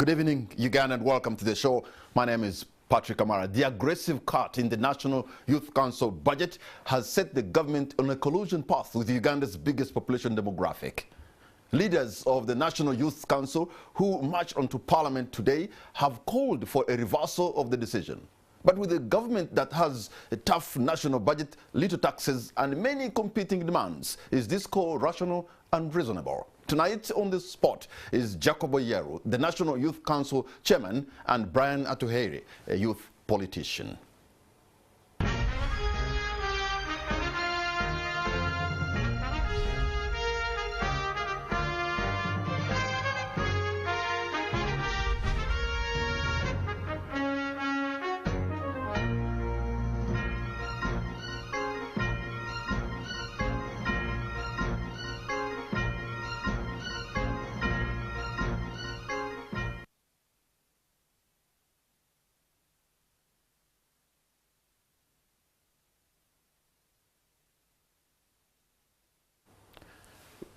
Good evening, Uganda, and welcome to the show. My name is Patrick Amara. The aggressive cut in the National Youth Council budget has set the government on a collusion path with Uganda's biggest population demographic. Leaders of the National Youth Council who marched onto Parliament today have called for a reversal of the decision. But with a government that has a tough national budget, little taxes, and many competing demands, is this call rational and reasonable? Tonight on the spot is Eyeru, the National Youth Council chairman, and Brian Atuheire, a youth politician.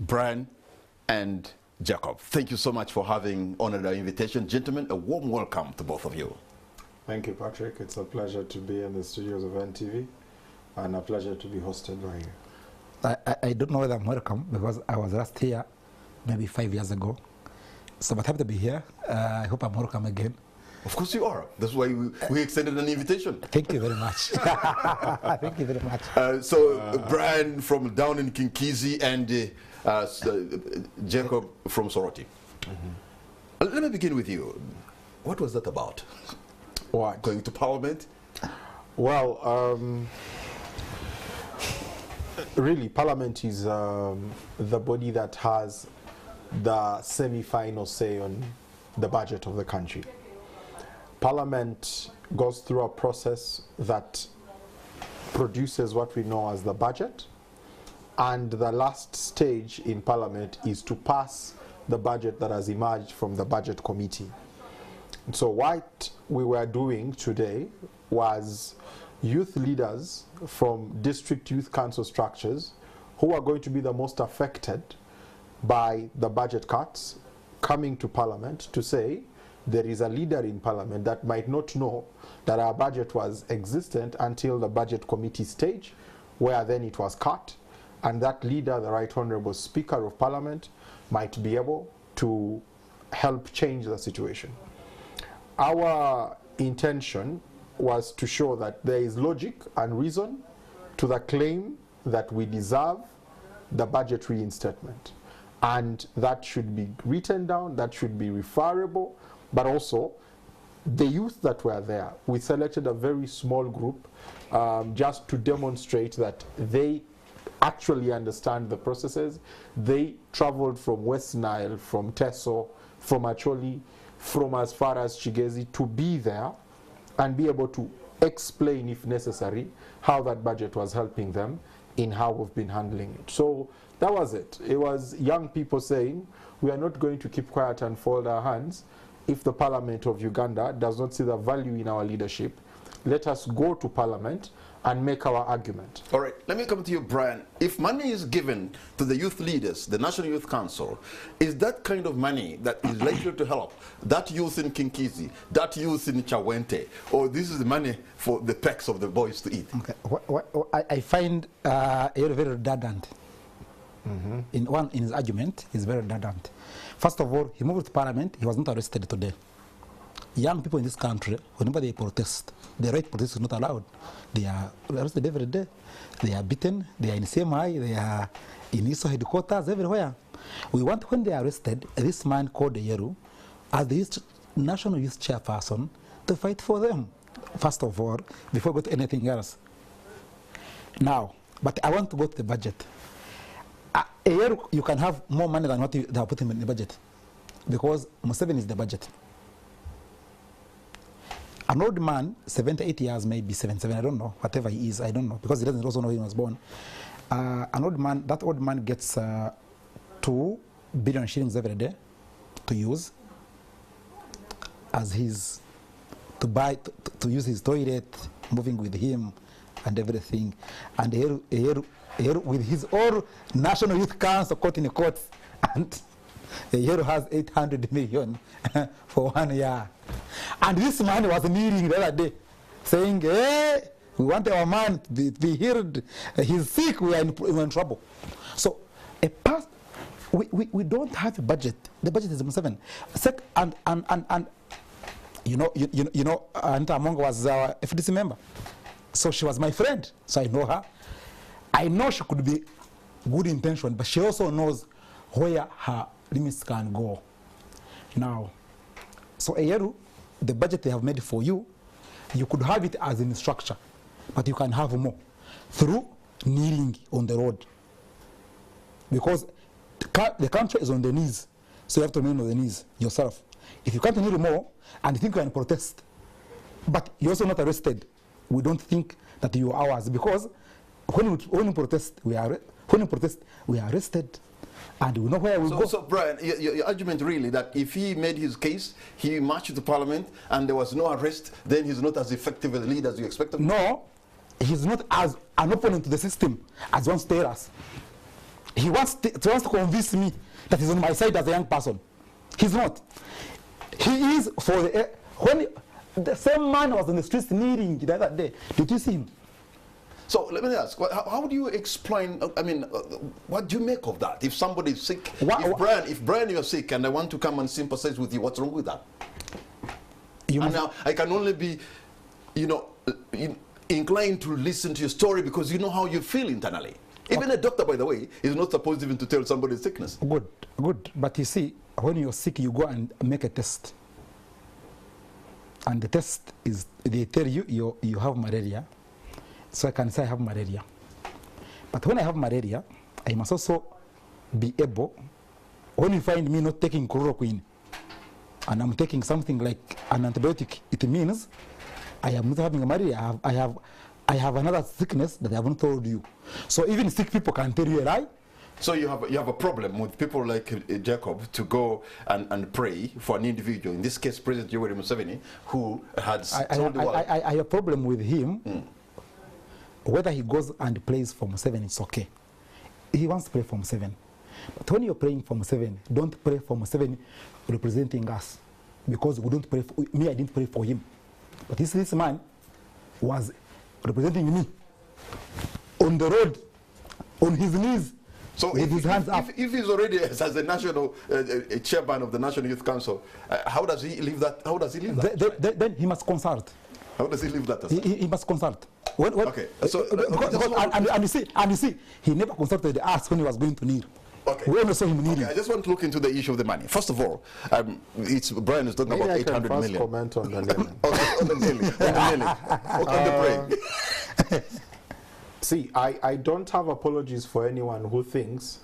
Brian and Jacob, thank you so much for having honored our invitation. Gentlemen, a warm welcome to both of you. Thank you, Patrick. It's a pleasure to be in the studios of NTV and a pleasure to be hosted by you. I don't know whether I'm welcome because I was last here maybe 5 years ago. So but happy to be here. I hope I'm welcome again. Of course you are. That's why we extended an invitation. Thank you very much. Thank you very much. Brian from down in Kinkizi and Jacob from Soroti. Let me begin with you. What was that about? What? Going to Parliament? Well, really, Parliament is the body that has the semi-final say on the budget of the country. Parliament goes through a process that produces what we know as the budget, and the last stage in Parliament is to pass the budget that has emerged from the budget committee. So what we were doing today was youth leaders from district youth council structures who are going to be the most affected by the budget cuts coming to Parliament to say there is a leader in Parliament that might not know that our budget was existent until the budget committee stage, where then it was cut, and that leader, the Right Honourable Speaker of Parliament, might be able to help change the situation. Our intention was to show that there is logic and reason to the claim that we deserve the budget reinstatement, and that should be written down, that should be referable. But also, the youth that were there, we selected a very small group just to demonstrate that they actually understand the processes. They traveled from West Nile, from Teso, from Acholi, from as far as Chigezi to be there and be able to explain, if necessary, how that budget was helping them in how we've been handling it. So that was it. It was young people saying, we are not going to keep quiet and fold our hands. If the Parliament of Uganda does not see the value in our leadership, let us go to Parliament and make our argument. All right, let me come to you, Brian. If money is given to the youth leaders, the National Youth Council, is that kind of money that is likely to help that youth in Kinkizi, that youth in Chawente, or this is the money for the pecks of the boys to eat? Okay. I find Eyeru very redundant. In his argument, he's very redundant. First of all, he moved to Parliament. He was not arrested today. Young people in this country, whenever they protest, the right protest is not allowed. They are arrested every day. They are beaten. They are in CMI. They are in ISO headquarters, everywhere. We want, when they are arrested, this man called Eyeru, as the National Youth Chairperson, to fight for them, first of all, before we go to anything else. Now, but I want to go to the budget. A year you can have more money than what they are putting in the budget, because Museveni is the budget. An old man, 78 years, maybe 77, I don't know, whatever he is, I don't know, because he doesn't also know when he was born. An old man, that old man gets 2 billion shillings every day to use as his, to buy, to use his toilet, moving with him and everything. And Eyeru with his own National Youth Council caught in the courts, and Eyeru has 800 million for 1 year. And this man was kneeling the other day, saying, hey, we want our man to be healed. He's sick, we're in trouble. So we don't have a budget. The budget is 7. And you know, Anita Among was our FDC member. So she was my friend, so I know her. I know she could be good intention, but she also knows where her limits can go. Now, so Eyeru, the budget they have made for you, you could have it as in structure, but you can have more through kneeling on the road. Because the country is on the knees, so you have to kneel on the knees yourself. If you can't kneel more and you think you can protest, but you're also not arrested, we don't think that you are ours, because when we protest, we are arrested, and we know where we go. So, Brian, your argument really that if he made his case, he marched to Parliament, and there was no arrest, then he's not as effective a leader as you expect him? No, he's not as an opponent to the system as wants to tell us. He wants to convince me that he's on my side as a young person. He's not. He is for the... When the same man was on the streets kneeling the other day, did you see him? So let me ask, how do you explain, I mean, what do you make of that? If somebody is sick, if Brian, you're sick and I want to come and sympathize with you, what's wrong with that? And now I can only be, you know, inclined to listen to your story because you know how you feel internally. Even a doctor, by the way, is not supposed even to tell somebody's sickness. Good. But you see, when you're sick, you go and make a test. And the test is, they tell you you have malaria. So I can say I have malaria. But when I have malaria, I must also be able, when you find me not taking chloroquine, and I'm taking something like an antibiotic, it means I am not having malaria. I have another sickness that I haven't told you. So even sick people can tell you a lie. So you have a problem with people like Jacob to go and pray for an individual, in this case President Yoweri Museveni, who had told the world. I have a problem with him. Whether he goes and plays for Museveni, it's okay. He wants to play for Museveni. But when you're praying for Museveni, don't pray for Museveni representing us. Because we don't pray for me, I didn't pray for him. But this man was representing me on the road, on his knees, so with his hands up. If he's already as a national chairman of the National Youth Council, how does he leave that? How does he leave that? Then he must consult. How does he leave that? He must consult. Okay. So and you see, he never consulted us when he was going to kneel. Okay. We only saw him kneeling. Okay, I just want to look into the issue of the money. First of all, Brian is talking about 800 million. Comment on the kneeling. On the kneeling. On the praying. See, I don't have apologies for anyone who thinks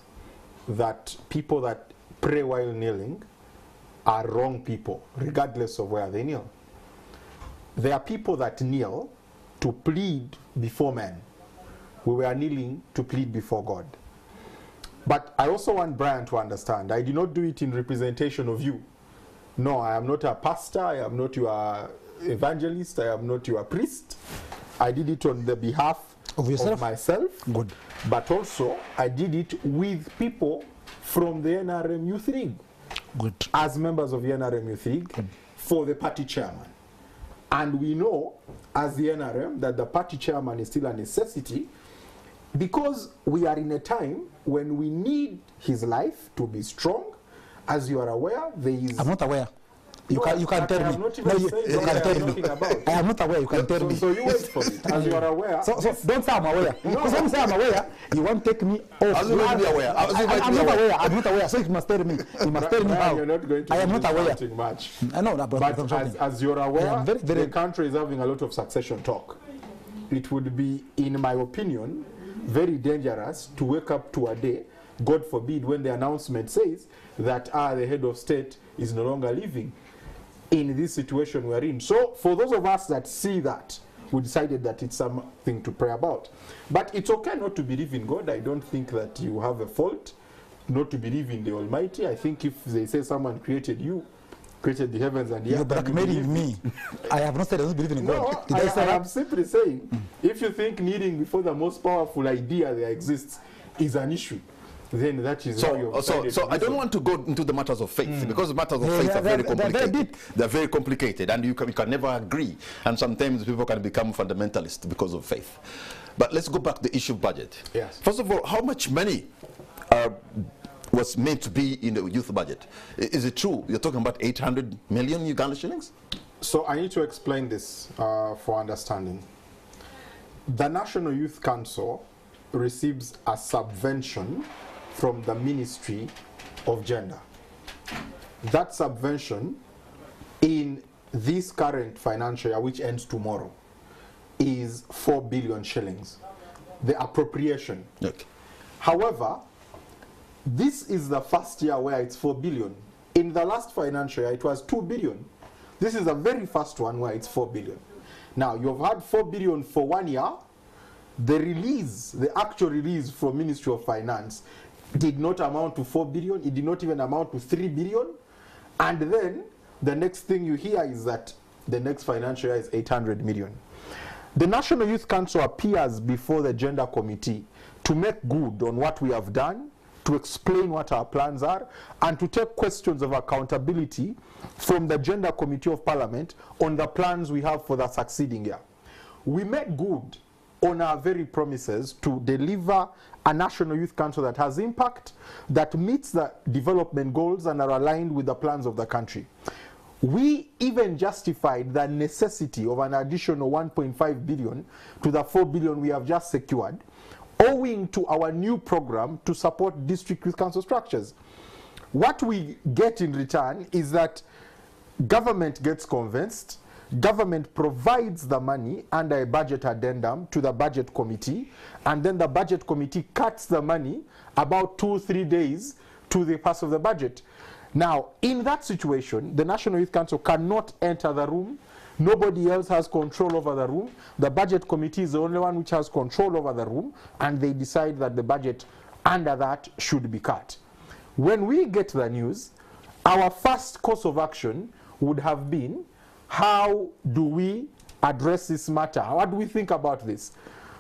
that people that pray while kneeling are wrong people, regardless of where they kneel. There are people that kneel to plead before men. We were kneeling to plead before God. But I also want Brian to understand, I did not do it in representation of you. No, I am not a pastor, I am not your evangelist, I am not your priest. I did it on the behalf of myself. Good. But also, I did it with people from the NRM Youth League. Good. As members of the NRM Youth League, for the party chairman. And we know, as the NRM, that the party chairman is still a necessity, because we are in a time when we need his life to be strong. As you are aware, there is... I'm not aware. You can tell me. No, you can tell me. I am not aware. You can tell me. So you wait for it. As you are aware. So don't say I'm aware. Because when you say I'm aware, you won't take me off. As you might be aware. I'm not aware. I'm not aware. So you must tell me. You must tell me how. You're not going to I am not aware. Much. I know that, but as you're aware, the country is having a lot of succession talk. It would be, in my opinion, very dangerous to wake up to a day, God forbid, when the announcement says that the head of state is no longer living in this situation we're in. So for those of us that see that, we decided that it's something to pray about. But it's okay not to believe in God. I don't think that you have a fault not to believe in the Almighty. I think if they say someone created you, created the heavens and the earth. You're blackmailing me. I have not said I don't believe in God. No, I am simply saying, if you think kneeling before the most powerful idea there exists is an issue, then that is how you've So I don't want to go into the matters of faith, because the matters of faith are very complicated. They're very complicated, and you can never agree. And sometimes people can become fundamentalists because of faith. But let's go back to the issue of budget. Yes. First of all, how much money was meant to be in the youth budget? Is it true you're talking about 800 million Uganda shillings? So I need to explain this for understanding. The National Youth Council receives a subvention from the Ministry of Gender. That subvention in this current financial year, which ends tomorrow, is 4 billion shillings, the appropriation. Okay. However, this is the first year where it's 4 billion. In the last financial year, it was 2 billion. This is the very first one where it's 4 billion. Now, you've had 4 billion for 1 year. The release, the actual release from Ministry of Finance did not amount to 4 billion. It did not even amount to 3 billion. And then the next thing you hear is that the next financial year is 800 million. The National Youth Council appears before the Gender Committee to make good on what we have done, to explain what our plans are, and to take questions of accountability from the Gender Committee of Parliament on the plans we have for the succeeding year. We made good on our very promises to deliver a National Youth Council that has impact, that meets the development goals and are aligned with the plans of the country. We even justified the necessity of an additional 1.5 billion to the 4 billion we have just secured, owing to our new program to support district youth council structures. What we get in return is that government gets convinced, government provides the money under a budget addendum to the budget committee, and then the budget committee cuts the money about 2-3 days to the pass of the budget. Now, in that situation, the National Youth Council cannot enter the room. Nobody else has control over the room. The budget committee is the only one which has control over the room, and they decide that the budget under that should be cut. When we get the news, our first course of action would have been, how do we address this matter? What do we think about this?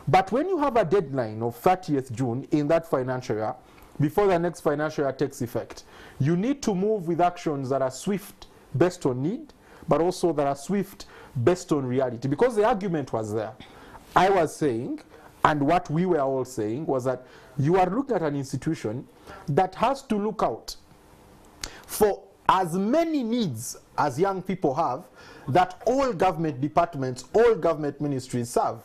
But when you have a deadline of 30th June in that financial year, before the next financial year takes effect, you need to move with actions that are swift based on need, but also that are swift based on reality. Because the argument was there. I was saying, and what we were all saying, was that you are looking at an institution that has to look out for as many needs as young people have that all government departments, all government ministries serve.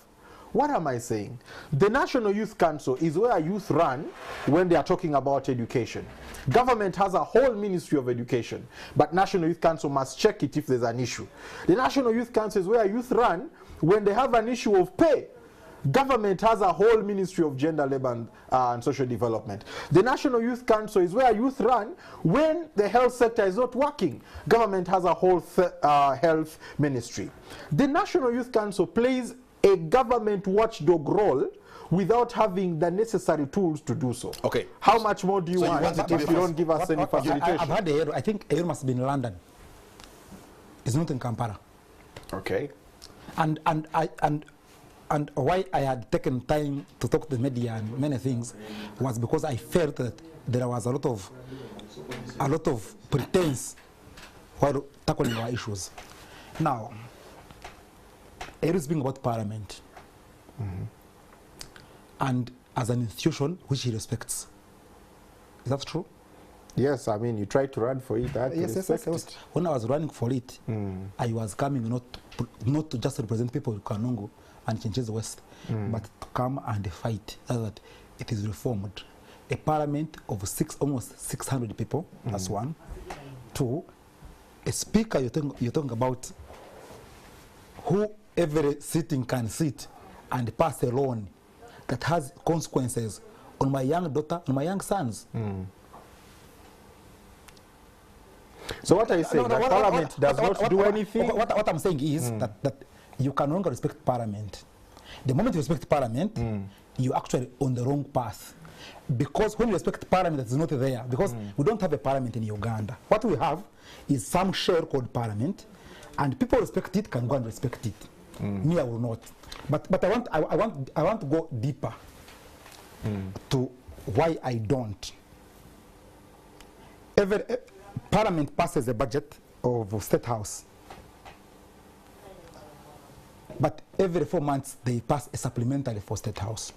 What am I saying? The National Youth Council is where youth run when they are talking about education. Government has a whole Ministry of Education, but National Youth Council must check it if there's an issue. The National Youth Council is where youth run when they have an issue of pay. Government has a whole Ministry of Gender, Labour and Social Development. The National Youth Council is where youth run when the health sector is not working. Government has a whole health ministry. The National Youth Council plays a government watchdog role without having the necessary tools to do so. Okay. How much more do you want if you don't give us any I've facilitation? heard Eyeru. I think Eyeru must be in London. It's not in Kampala. Okay. And why I had taken time to talk to the media and many things was because I felt that there was a lot of pretense while tackling our issues. Now, Eyeru is speaking about Parliament, and as an institution which he respects. Is that true? Yes, I mean, you tried to run for it. Yes. When I was running for it, I was coming not to just represent people in Kanungu and Chinchezi West, but to come and fight so that it is reformed. A parliament of almost 600 people, that's one. Two, a speaker you're talking about who every sitting can sit and pass a law that has consequences on my young daughter, on my young sons. So what are you saying? That Parliament does not do anything? What I'm saying is that you can no longer respect Parliament. The moment you respect Parliament, you're actually on the wrong path. Because when you respect Parliament that is not there, because we don't have a Parliament in Uganda. What we have is some share called Parliament, and people respect it, can go and respect it. Me, I will not. But I want to go deeper to why I don't. Parliament passes a budget of State House, but every 4 months they pass a supplementary for State House.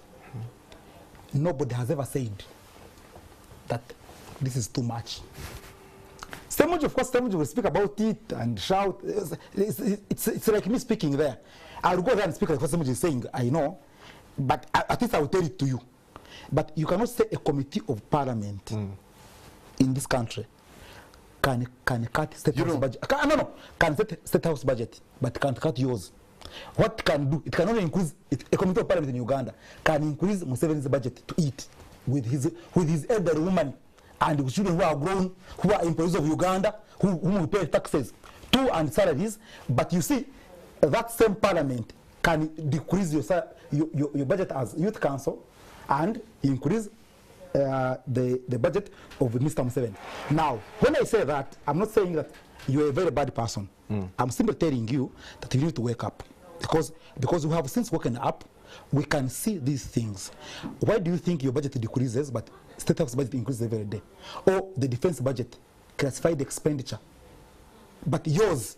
Nobody has ever said that this is too much. Stemuji, of course, Stemuji will speak about it and shout. It's like me speaking there. I'll go there and speak like what Stemuji is saying, I know, but at least I will tell it to you. But you cannot say a committee of parliament in this country can cut State House budget. Can set State House budget, but can't cut yours. What it can do, it can only increase, a committee of parliament in Uganda can increase Museveni's budget to eat with his elderly woman and children who are grown, who are employees of Uganda, who pay taxes too and salaries. But you see, that same parliament can decrease your budget as youth council and increase the budget of Mr. Museveni. Now, when I say that, I'm not saying that you're a very bad person. I'm simply telling you that you need to wake up. Because we have since woken up, we can see these things. Why do you think your budget decreases, but State House budget increases every day? Or the defense budget, classified expenditure. But yours,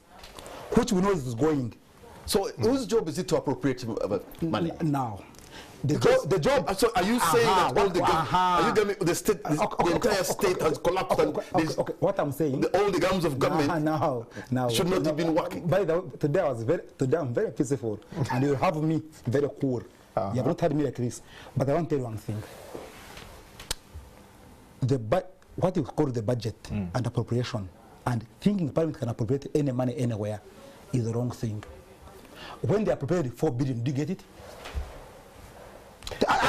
which we know is going. So whose job is it to appropriate money? Now, the job. So are you saying that all the are you telling me the state, the entire state has collapsed and what I'm saying, all the arms of government should not have been working? By the way, today I'm very peaceful, and you have me very cool. You have not had me like this, but I want to tell you one thing. What you call the budget and appropriation, and thinking Parliament can appropriate any money anywhere, is the wrong thing. When they appropriated 4 billion, do you get it? No. And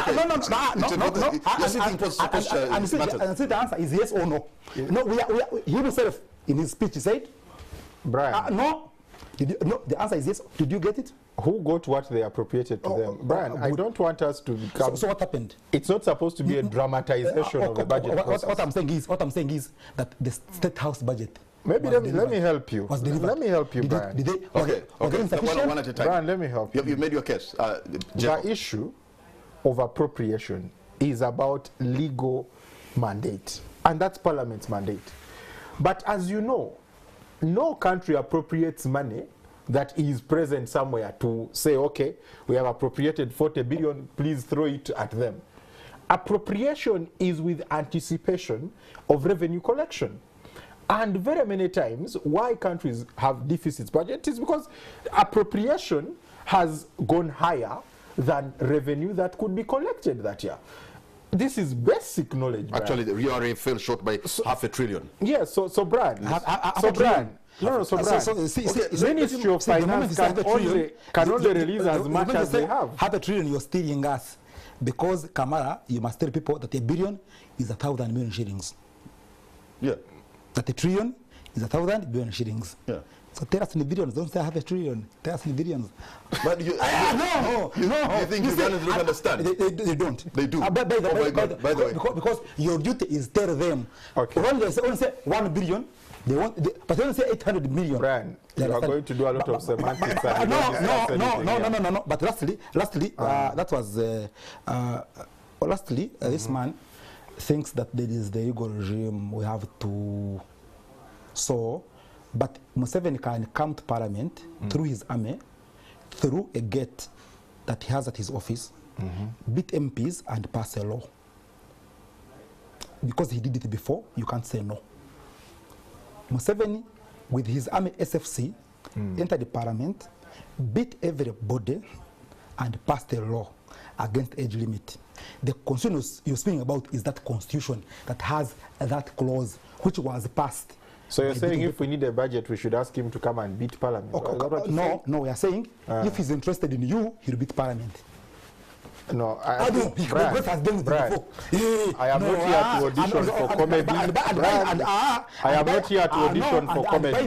the answer is yes or no. No, he himself in his speech he said, Brian. No. No. The answer is yes. Did you get it? Who got what they appropriated to them? Brian, I don't want us to become. So what happened? It's not supposed to be a dramatization of the budget process. What I'm saying is that the State House budget. Maybe let me help you. Let me help you, Brian. Okay. One at a time. Brian, let me help you. You made your case. The issue of appropriation is about legal mandate, and that's Parliament's mandate. But as you know, no country appropriates money that is present somewhere to say, okay, we have appropriated 40 billion, please throw it at them. Appropriation is with anticipation of revenue collection. And very many times, why countries have deficits budget is because appropriation has gone higher than revenue that could be collected that year. This is basic knowledge. Actually, the URA fell short by $500 billion. Yes, so Brad. Ministry of Finance can only release as much as they have. $500 billion you're stealing us. Because, Kamara, you must tell people that $1 billion is 1,000 million shillings. Yeah. That $1 trillion is 1,000 billion shillings. Yeah. So tell us in the billions. Don't say $500 billion. Tell us in the billions. But you, no. You think Ugandans don't understand? They don't. They do. By the way. Because your duty is tell them. Okay. When they say 1 billion, but when they say 800 million. Brian, you are going to do a lot of semantics. No. But lastly, that was this man thinks that there is the Igor regime we have to so. But Museveni can come to Parliament through his army, through a gate that he has at his office, beat MPs and pass a law. Because he did it before, you can't say no. Museveni, with his army SFC, entered the Parliament, beat everybody, and passed a law against age limit. The constitution you're speaking about is that constitution that has that clause, which was passed. So you're saying if we need a budget, we should ask him to come and beat Parliament? No, we are saying if he's interested in you, he'll beat Parliament. No, I am not here to audition for comedy. I am not here to audition for comedy.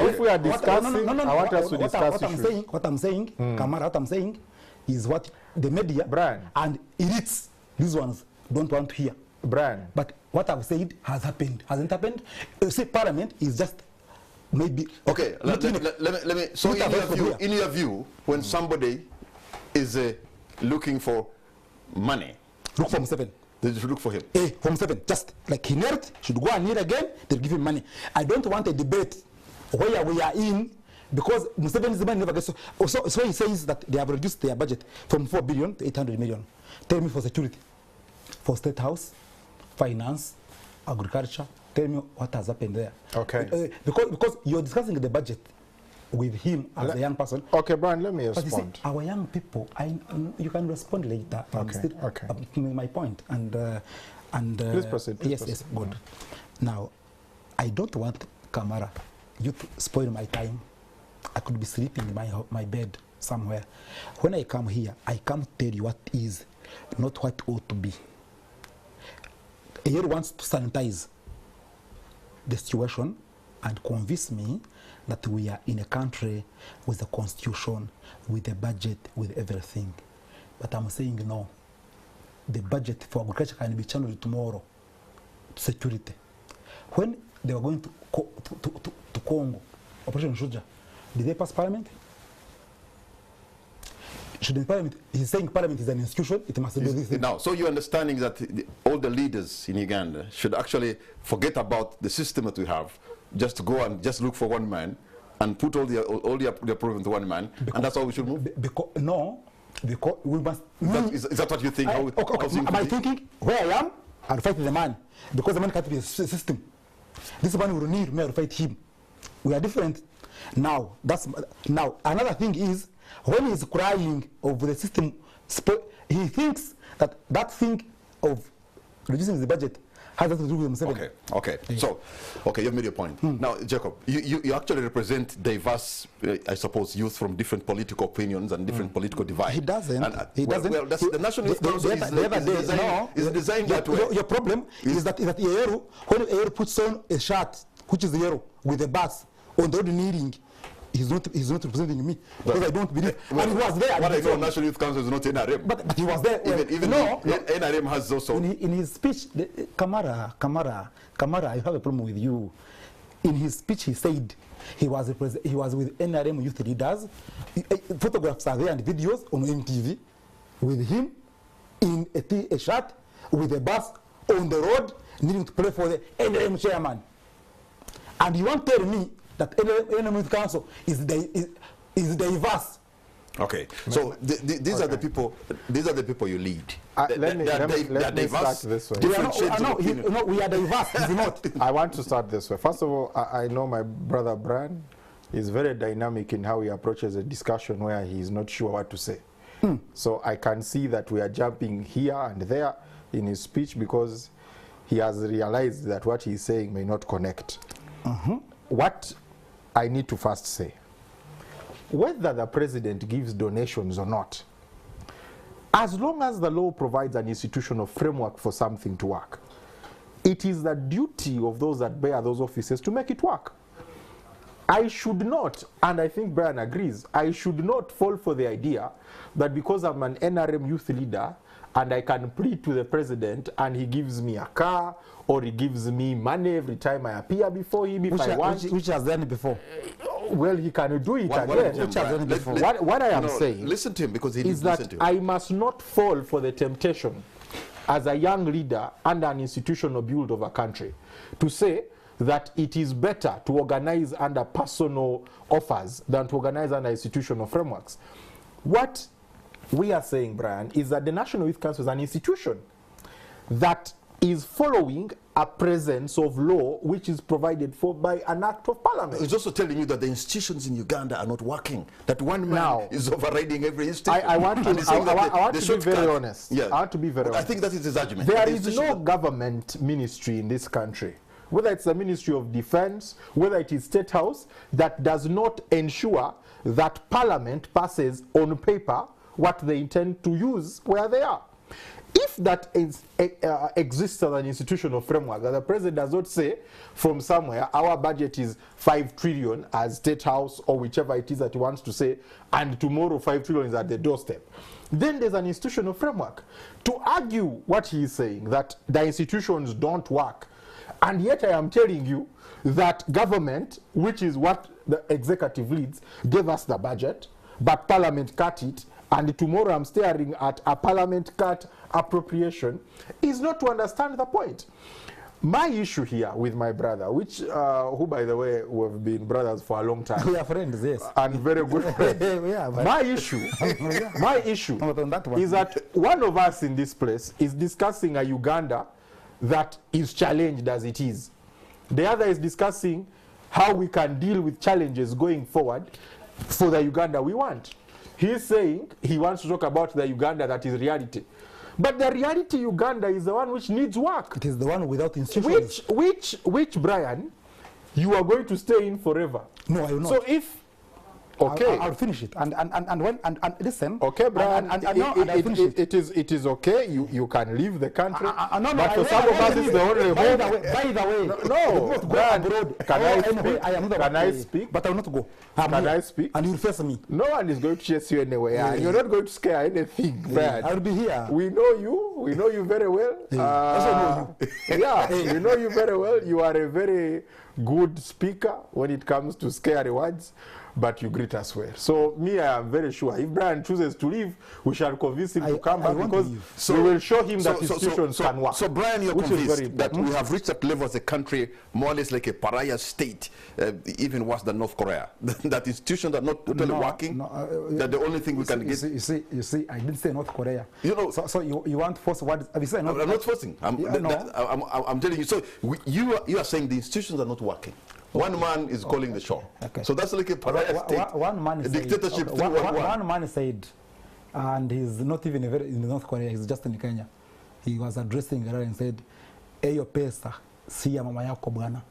If we are discussing, I want us to discuss issues. What I'm saying, Kamara, what I'm saying is what the media and elites, these ones, don't want to hear. Brian. But what I've said has happened. Hasn't happened? See, Parliament is just maybe... Okay, let me... So in your view, when somebody is looking for money... Look for Museveni. They should look for him. Home 7, just like he knelt, should go and kneel again, they'll give him money. I don't want a debate where we are in, because Museveni's money never gets so he says that they have reduced their budget from 4 billion to 800 million. Tell me for security, for State House, finance, agriculture, tell me what has happened there. Okay. Because you're discussing the budget with him as a young person. Okay, Brian, let me But respond. you see, our young people, you can respond later. Okay. I'm making my point. And Please proceed. Please yes, proceed. yes, good. Now, I don't want Kamara, you to spoil my time. I could be sleeping in my bed somewhere. When I come here, I come tell you what is, not what ought to be. Eyeru wants to sanitize the situation and convince me that we are in a country with a constitution, with a budget, with everything. But I'm saying no. The budget for agriculture can be channeled tomorrow to security. When they were going to Congo, Operation Shuja, did they pass parliament? Should the parliament, he's saying parliament is an institution, it must do this thing. Now, so you're understanding that all the leaders in Uganda should actually forget about the system that we have, just to go and just look for one man and put all the problem to one man, and that's how we should move? Because we must... Is that what you think? Am I thinking where I am? I'll fight the man. Because the man can't be a system. This man will need me to fight him. We are different. Now, another thing is, when he's crying over the system, he thinks that thing of reducing the budget has nothing to do with himself. Okay. So, you've made your point. Now, Jacob, you actually represent diverse, I suppose, youth from different political opinions and different political divides. He doesn't. He doesn't. Well, that's the National Youth Council is designed that way. Your problem is that Eyeru, when Eyeru puts on a shirt, which is Eyeru, with a bus on the road kneeling, he's not representing me, because I don't believe. And he was there. What I know, National Youth Council is not NRM. But he was there. Even NRM has also. In his speech, Kamara, I have a problem with you. In his speech, he said he was with NRM youth leaders. Photographs are there and videos on MTV with him in a shirt with a bus on the road, needing to play for the NRM chairman. And you won't tell me that NRM Youth Council is diverse. Okay, so these are the people. These are the people you lead. Let me start this way. We are diverse. Is not? I want to start this way. First of all, I know my brother Brian is very dynamic in how he approaches a discussion where he is not sure what to say. So I can see that we are jumping here and there in his speech because he has realized that what he is saying may not connect. What I need to first say, whether the president gives donations or not, as long as the law provides an institutional framework for something to work, it is the duty of those that bear those offices to make it work. I should not, and I think Brian agrees, I should not fall for the idea that because I'm an NRM youth leader and I can plead to the president and he gives me a car or he gives me money every time I appear before him if I want. Which has done it before. Well, he can do it again. What I am saying, listen to him, because he is that I must not fall for the temptation as a young leader under an institutional build of a country to say that it is better to organize under personal offers than to organize under institutional frameworks. What we are saying, Brian, is that the National Youth Council is an institution that is following a presence of law which is provided for by an act of parliament. It's also telling you that the institutions in Uganda are not working, that one man is overriding every institution. I want to be very honest. I want to be very honest. I think that is his argument. There is no government ministry in this country, whether it's the Ministry of Defense, whether it is State House, that does not ensure that Parliament passes on paper what they intend to use where they are. If that exists as an institutional framework, that the president does not say from somewhere, our budget is 5 trillion as State House or whichever it is that he wants to say, and tomorrow 5 trillion is at the doorstep, then there's an institutional framework. To argue what he is saying, that the institutions don't work, and yet I am telling you that government, which is what the executive leads, gave us the budget, but Parliament cut it, and tomorrow I'm staring at a Parliament cut appropriation, is not to understand the point. My issue here with my brother, which, who by the way, we have been brothers for a long time. We are friends, yes. And very good friends. Yeah, my issue is that one of us in this place is discussing a Uganda that is challenged as it is. The other is discussing how we can deal with challenges going forward for the Uganda we want. He's saying he wants to talk about the Uganda that is reality. But the reality Uganda is the one which needs work. It is the one without institutions. Which Brian, you are going to stay in forever. No, I will not. So if, okay. I'll finish it. And listen. Okay, Brian, it is okay. You can leave the country. But for some of us, it's the only home. By the way. No, Brian, can I speak? But I will not go. Can I speak? And you'll face me. No one is going to chase you anywhere. Yeah. You're not going to scare anything, Brian. I'll be here. We know you. We know you very well. Know you. Yeah, we know you very well. You are a very good speaker when it comes to scary words, but you greet us well. So me, I am very sure if Brian chooses to leave, we shall convince him to come back, because we will show him that institutions can work. So Brian, you're convinced that we have reached that level as a country, more or less like a pariah state, even worse than North Korea. That institutions are not totally working. That the only thing we can get. You see, I didn't say North Korea. You know. So you want to force words? I'm not forcing. I'm telling you. So you are saying the institutions are not working. One man is calling the show. Okay. So that's like a pariah state. One man a dictatorship. One man said, and he's not even in North Korea, he's just in Kenya. He was addressing her and said, "Eyo pesa si ya mama yako bwana."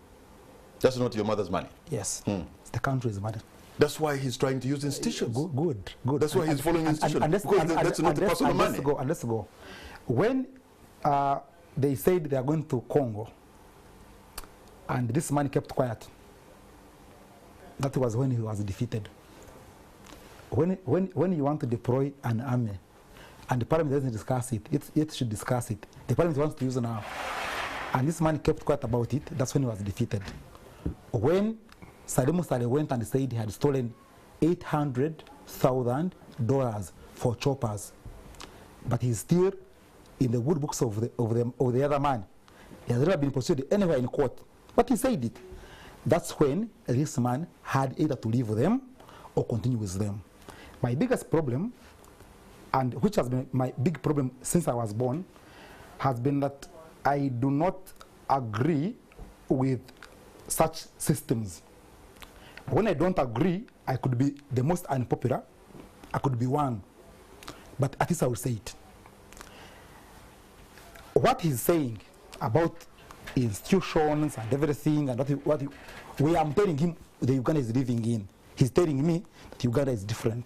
That's not your mother's money. Yes, it's the country's money. That's why he's trying to use institutions. Good. That's why he's following institutions. Because that's not the personal money. Let's go. When they said they are going to Congo, and this man kept quiet, that was when he was defeated. When you want to deploy an army, and the parliament doesn't discuss it, it should discuss it. The parliament wants to use it now. And this man kept quiet about it, that's when he was defeated. When Saddam Hussein went and said he had stolen $800,000 for choppers, but he's still in the good books of the other man. He has never been pursued anywhere in court, but he said it. That's when this man had either to leave them or continue with them. My biggest problem, and which has been my big problem since I was born, has been that I do not agree with such systems. When I don't agree, I could be the most unpopular, I could be one, but at least I will say it. What he's saying about institutions and everything, and I'm telling him the Uganda is living in. He's telling me that Uganda is different.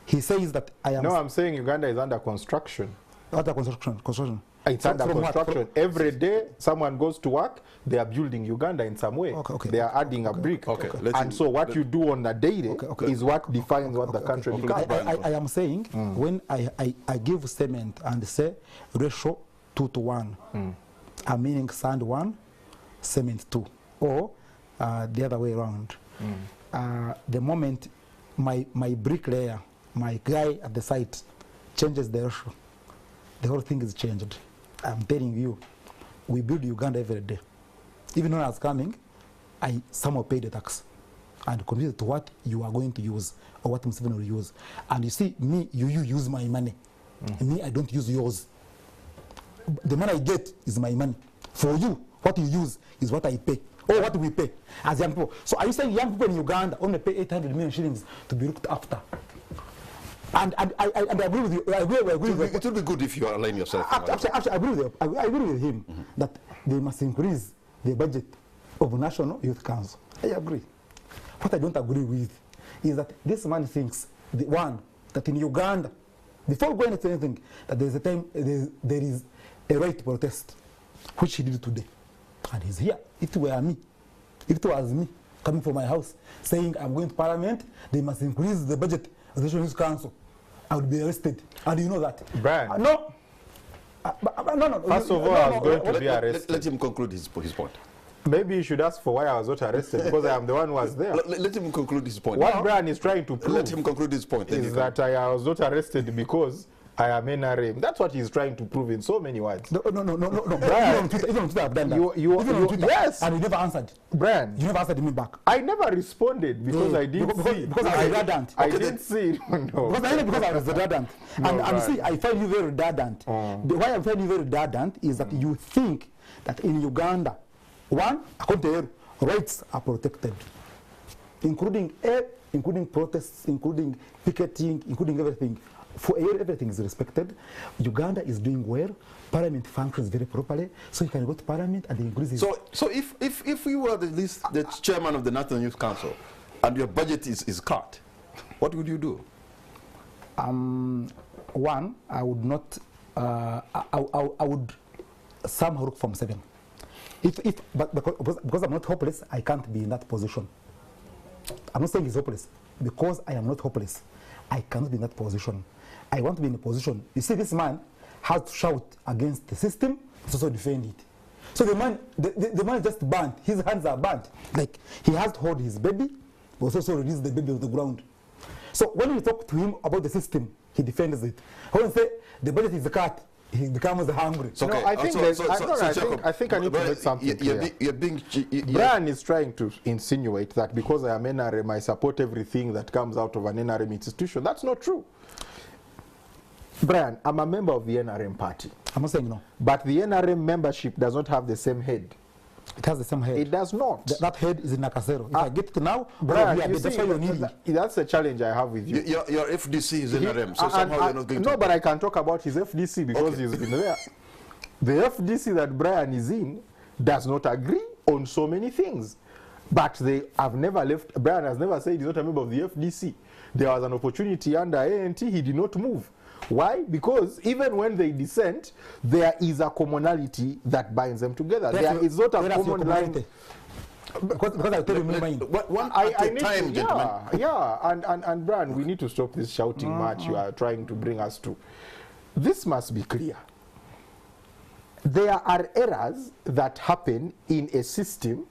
He says that I am... No, I'm saying Uganda is under construction. Under construction. It's under construction. Every day someone goes to work, they are building Uganda in some way. Okay. They are adding a brick. And so what you do on a daily is what defines what the country becomes. I am saying when I give statement and say ratio 2:1, I'm meaning sand 1, cement 2, or the other way around. The moment my bricklayer, my guy at the site, changes the ratio, the whole thing is changed. I'm telling you, we build Uganda every day. Even when I was coming, I somehow paid the tax and committed to what you are going to use or what Museveni will use. And you see, me, you use my money. Me, I don't use yours. The money I get is my money. For you, what you use is what I pay, or what we pay as young people. So are you saying young people in Uganda only pay 800 million shillings to be looked after? And I agree with you. I agree with you. It would be good if you align yourself. Actually, I agree with you. I agree with him that they must increase the budget of National Youth Council. I agree. What I don't agree with is that this man thinks, that in Uganda, before going into anything, that there is a time, there is a right to protest, which he did today. And he's here. If it were me, if it was me coming from my house saying I'm going to Parliament, they must increase the budget of the National Youth Council, I would be arrested. And you know that. Brian. No. No. First of all, I was going to be arrested. Let him conclude his point. Maybe you should ask for why I was not arrested, because I am the one who was there. Let him conclude his point. What Brian is trying to prove Let him conclude his point. is that I was not arrested because I am NRM. That's what he's trying to prove in so many words. No. Brian, even on Twitter I've done that. Even on Twitter, yes. And you never answered. Brian, You never answered me back. I never responded because I didn't see. Because I was redundant. I didn't see. No. Because I was redundant. And see, I find you very redundant. Why I find you very redundant is that you think that in Uganda, one, according to Eyeru, rights are protected, including protests, including picketing, including everything. For Eyeru, everything is respected. Uganda is doing well. Parliament functions very properly, so you can go to Parliament and increase his... So if you were the chairman of the National Youth Council and your budget is cut, what would you do? One, I would not... I would somehow look from 7. But because I'm not hopeless, I can't be in that position. I'm not saying he's hopeless. Because I am not hopeless, I cannot be in that position. I want to be in a position. You see, this man has to shout against the system to also defend it. So the man is just burnt. His hands are burnt. Like, he has to hold his baby, but also release the baby on the ground. So when we talk to him about the system, he defends it. When we say the budget is cut, he becomes hungry. So, okay. I think I need to make something clear. Brian is trying to insinuate that because I am NRM, I support everything that comes out of an NRM institution. That's not true. Brian, I'm a member of the NRM party. I'm not saying no. But the NRM membership does not have the same head. It has the same head. It does not. That head is in Nakasero. If I get it now, Brian, that's the challenge I have with you. Your FDC is NRM, so somehow you're not going to... No, but I can talk about his FDC because he's been there. The FDC that Brian is in does not agree on so many things. But they have never left. Brian has never said he's not a member of the FDC. There was an opportunity under ANT, he did not move. Why? Because even when they dissent, there is a commonality that binds them together. There is not a common line. Because I tell you mine. I need time, gentlemen. Yeah, and Brian, we need to stop this shouting match you are trying to bring us to. This must be clear. There are errors that happen in a system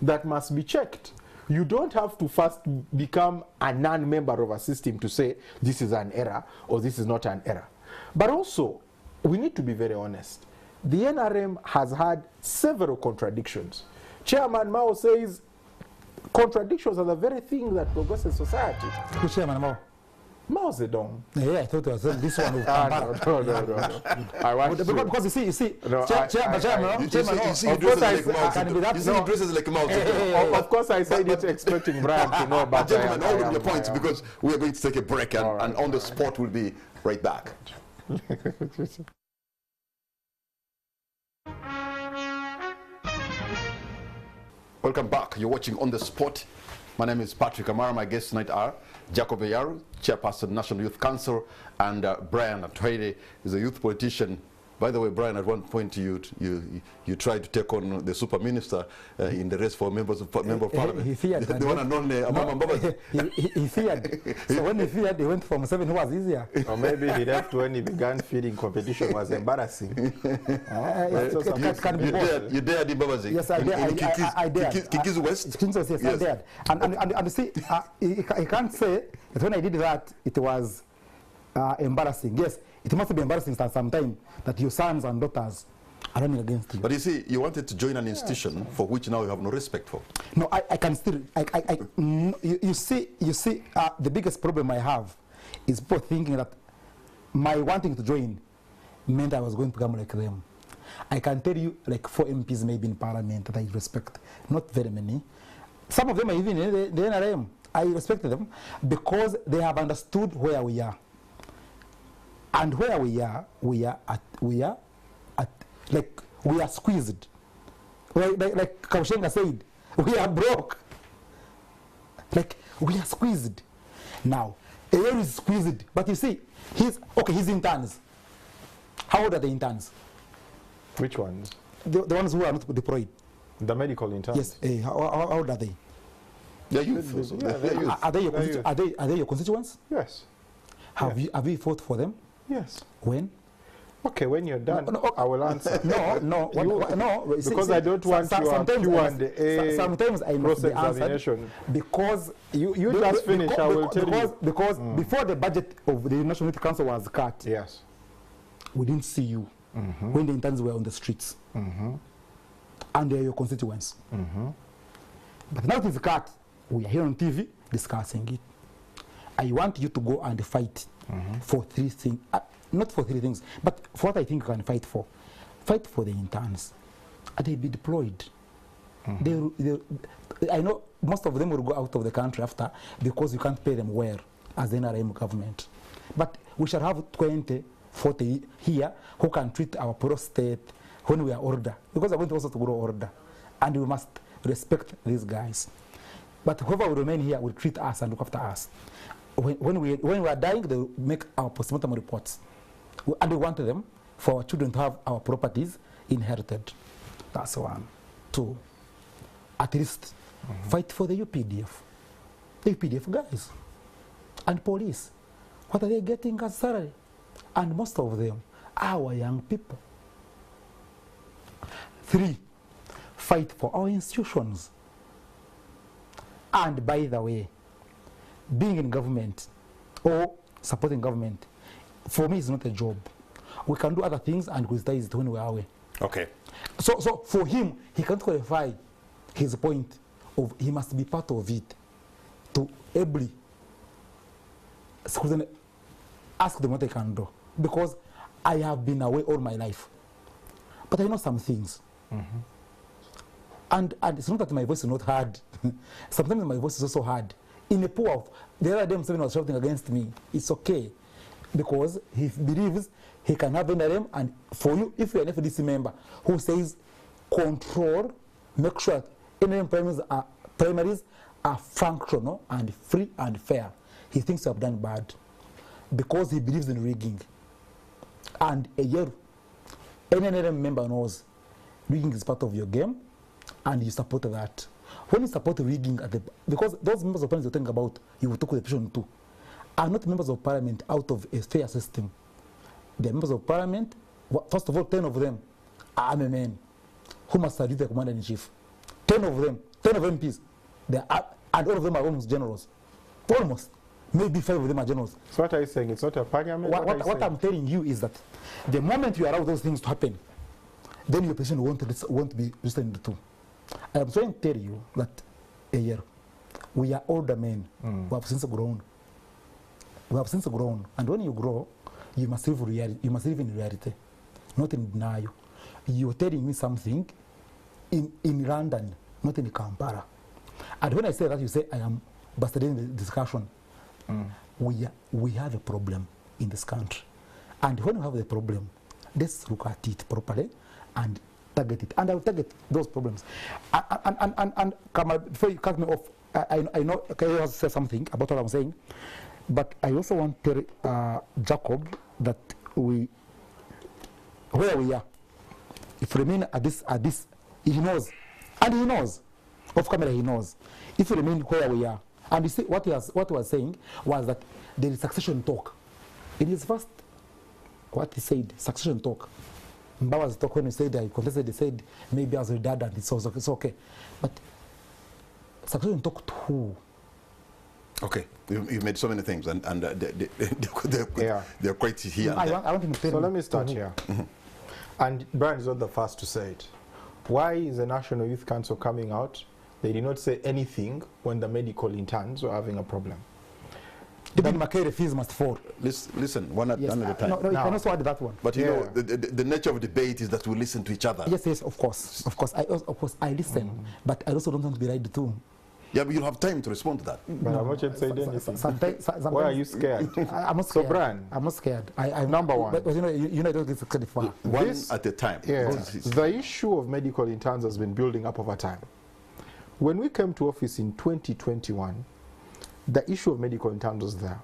that must be checked. You don't have to first become a non-member of a system to say this is an error or this is not an error. But also, we need to be very honest. The NRM has had several contradictions. Chairman Mao says contradictions are the very thing that progresses society. Who's Chairman Mao? Mao Zedong. Yeah, I thought it was this one. No. I want because you see, of course I said it expecting Brian to know about gentlemen, hold your points because we are going to take a break and on the spot we'll be right back. Welcome back. You're watching On the Spot. My name is Patrick Amara. My guests tonight are Jacob Eyeru, Chairperson, National Youth Council, and Brian Atuheire is a youth politician. By the way, Brian, at one point you tried to take on the super minister in the race for member of parliament. He feared. The one and only Amama Mbabazi. He feared. So when he feared, he went from 7, who was easier. Or maybe he left when he began feeling competition was embarrassing. You dared Mbabazi? Yes, I dared. Kiki's West? Yes, I dared. And see, I can't say that when I did that, it was embarrassing. Yes, it must be embarrassing sometime that your sons and daughters are running against you. But you see, you wanted to join an institution for which now you have no respect for. No, I can still. You see, the biggest problem I have is people thinking that my wanting to join meant I was going to become like them. I can tell you, like 4 MPs maybe in Parliament that I respect, not very many. Some of them are even in the NRM. I respect them because they have understood where we are. And where we are squeezed. Like Kaushenga said, we are broke. Like, we are squeezed. Now, Eyeru is squeezed. But you see, he's interns. How old are the interns? Which ones? The ones who are not deployed. The medical interns? Yes. How old are they? They're youth. Are they your constituents? Yes. Have you fought for them? Yes. When? Okay, when you're done, I will answer. No. Because I don't want your Q&A sometimes I must be answered because you just finish. I will tell you because before the budget of the National Youth Council was cut. Yes. We didn't see you when the interns were on the streets, and they're your constituents. But now it's cut. We are here on TV discussing it. I want you to go and fight for 3 things. Not for 3 things, but for what I think you can fight for. Fight for the interns. And they be deployed. I know most of them will go out of the country after because you can't pay them well as the NRM government. But we shall have 20, 40 here who can treat our prostate when we are order. Because I want also to grow order. And we must respect these guys. But whoever will remain here will treat us and look after us. When we are dying, they will make our postmortem reports. And we want them for our children to have our properties inherited. That's 1. 2, at least fight for the UPDF. The UPDF guys and police. What are they getting as salary? And most of them, our young people. 3, fight for our institutions. And by the way, being in government or supporting government, for me, it's not a job. We can do other things and criticize it when we are away. Okay. So for him, he can't qualify his point of he must be part of it to ably ask them what they can do. Because I have been away all my life. But I know some things. And it's not that my voice is not heard. Sometimes my voice is also heard. In a pool of, the other day Museveni was shouting against me. It's okay. Because he believes he can have NRM, and for you, if you're an FDC member who says control, make sure NRM primaries are functional and free and fair, he thinks you have done bad. Because he believes in rigging. And Eyeru, any NRM member knows rigging is part of your game, and you support that. When you support rigging, because those members of parliament you're talking about, you will talk with the petition too, are not members of parliament out of a fair system. They're members of parliament. First of all, 10 of them are men who must salute the commander-in-chief. 10 of them, 10 of MPs, and all of them are almost generals. Almost. Maybe 5 of them are generals. So what are you saying? It's not a parliament? What I'm telling you is that the moment you allow those things to happen, then your petition won't be listened to. I am trying to tell you that we are older men who have since grown. We have since grown, and when you grow, you must live reality. You must live in reality, not in denial. You're telling me something in London, not in Kampala. And when I say that, you say I am bastarding the discussion. We have a problem in this country, and when we have the problem, let's look at it properly and target it. And I will target those problems. And Kamal, before you cut me off, I know Kaya has said something about what I'm saying. But I also want to tell Jacob that where we are, if we remain at this, he knows, and he knows, off camera he knows. If we remain where we are, and you see what he was saying was that there is succession talk. In his first, what he said, succession talk. Mbawa's talk when he said I contested, he said maybe I was redundant, it's okay. But succession talk to who? Okay, you made so many things, and they're quite here. I want him to tell So me. let me start here. And Brian is not the first to say it. Why is the National Youth Council coming out? They did not say anything when the medical interns were having a problem. Even Makere fees must fall. Listen, one at a time. No, you can also add that one. But you know, the nature of debate is that we listen to each other. Yes, of course. I listen, but I also don't want to be right too. Yeah, but you'll have time to respond to that. But I'm not yet saying anything. Sometimes, Why are you scared? I'm not scared. So, Brian, I'm not scared. number one. But you know, I don't get scared far. One at a time. Yeah, the issue of medical interns has been building up over time. When we came to office in 2021, the issue of medical interns was there.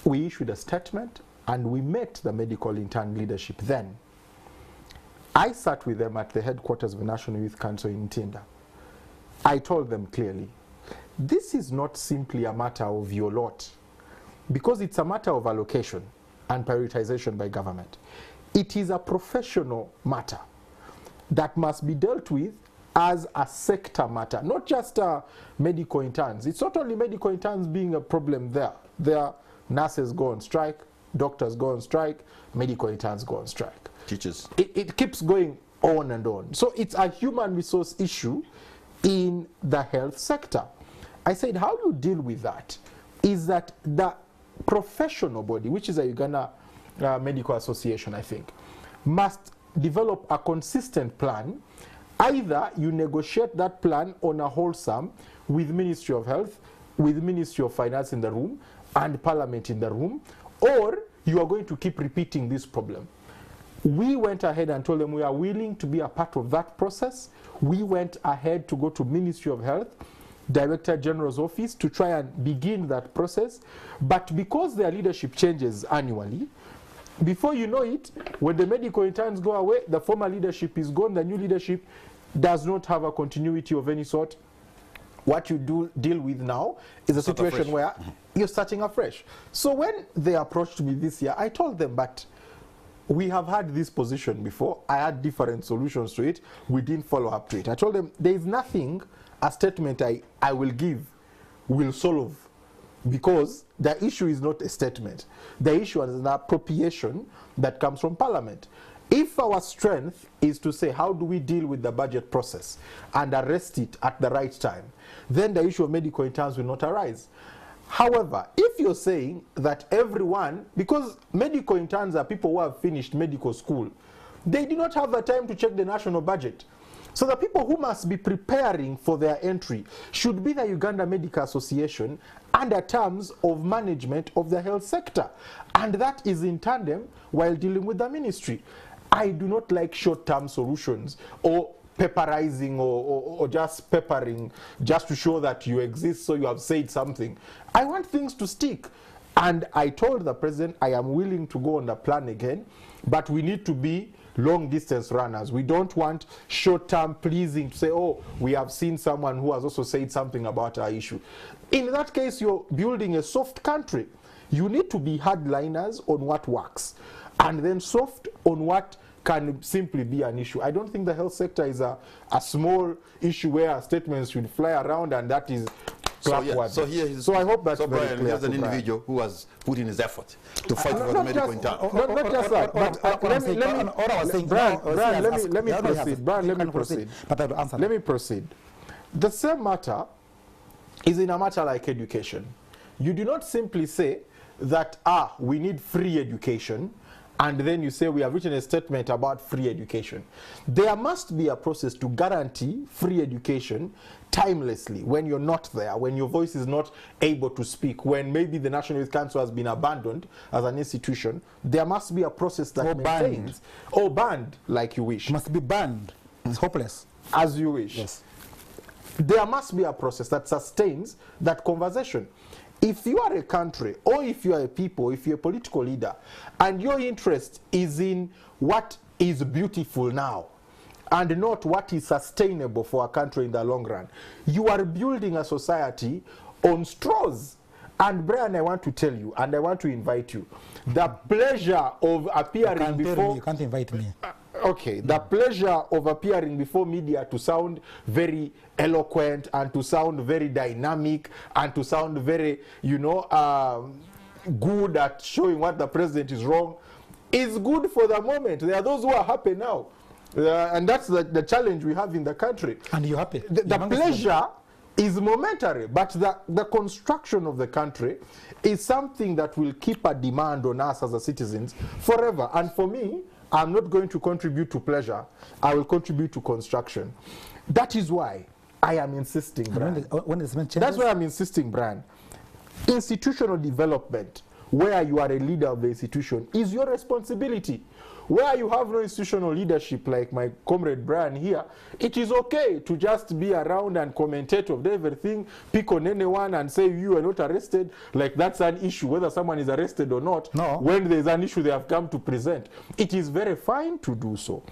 We issued a statement and we met the medical intern leadership then. I sat with them at the headquarters of the National Youth Council in Tinda. I told them clearly, this is not simply a matter of your lot, because it's a matter of allocation and prioritization by government. it is a professional matter that must be dealt with as a sector matter, not just medical interns. It's not only medical interns being a problem there. There are nurses go on strike, doctors go on strike, medical interns go on strike. Teachers. It keeps going on and on. So it's a human resource issue in the health sector. I said, how do you deal with that? Is that the professional body, which is a Uganda Medical Association, I think, must develop a consistent plan. Either you negotiate that plan on a wholesome with Ministry of Health, with Ministry of Finance in the room, and Parliament in the room, or you are going to keep repeating this problem. We went ahead and told them we are willing to be a part of that process. We went ahead to go to Ministry of Health, Director General's office, to try and begin that process. But because their leadership changes annually, before you know it, when the medical interns go away, the former leadership is gone, the new leadership does not have a continuity of any sort. What you deal with now is a situation where you're starting afresh. So when they approached me this year, I told them, but we have had this position before. I had different solutions to it. We didn't follow up to it. I told them, there is nothing a statement I will give will solve, because the issue is not a statement. The issue is an appropriation that comes from Parliament. If our strength is to say, how do we deal with the budget process and arrest it at the right time, then the issue of medical interns will not arise. However, if you're saying that everyone, because medical interns are people who have finished medical school, they do not have the time to check the national budget. So the people who must be preparing for their entry should be the Uganda Medical Association under terms of management of the health sector. And that is in tandem while dealing with the ministry. I do not like short-term solutions or pepperizing or just peppering just to show that you exist, so you have said something. I want things to stick. And I told the president I am willing to go on the plan again, but we need to be long-distance runners. We don't want short-term pleasing to say, oh, we have seen someone who has also said something about our issue. In that case, you're building a soft country. You need to be hardliners on what works, and then soft on what can simply be an issue. I don't think the health sector is a small issue where statements should fly around and that is backward. So I hope that's very clear. Here's an individual who has put in his effort to fight for the medical intern. Not just that, but let me proceed. The same matter is in a matter like education. You do not simply say that, we need free education, and then you say we have written a statement about free education. There must be a process to guarantee free education timelessly, when you're not there, when your voice is not able to speak, when maybe the National Youth Council has been abandoned as an institution. There must be a process that maintains. Or banned, like you wish. It must be banned. It's hopeless. As you wish. Yes. There must be a process that sustains that conversation. If you are a country, or if you are a people, if you're a political leader, and your interest is in what is beautiful now, and not what is sustainable for a country in the long run, you are building a society on straws. And Brian, I want to tell you, and I want to invite you, the pleasure of appearing before... You can't invite me. Okay, the pleasure of appearing before media to sound very eloquent and to sound very dynamic and to sound very, good at showing what the president is wrong is good for the moment. There are those who are happy now. And that's the challenge we have in the country. And you're happy. The pleasure is momentary, but the construction of the country is something that will keep a demand on us as citizens forever. And for me, I'm not going to contribute to pleasure. I will contribute to construction. That is why I am insisting, Brian. That's why I'm insisting, Brian. Institutional development, where you are a leader of the institution, is your responsibility. Where you have no institutional leadership, like my comrade Brian here, it is okay to just be around and commentate of everything, pick on anyone and say you are not arrested, like that's an issue, whether someone is arrested or not. No. When there's an issue they have come to present. It is very fine to do so.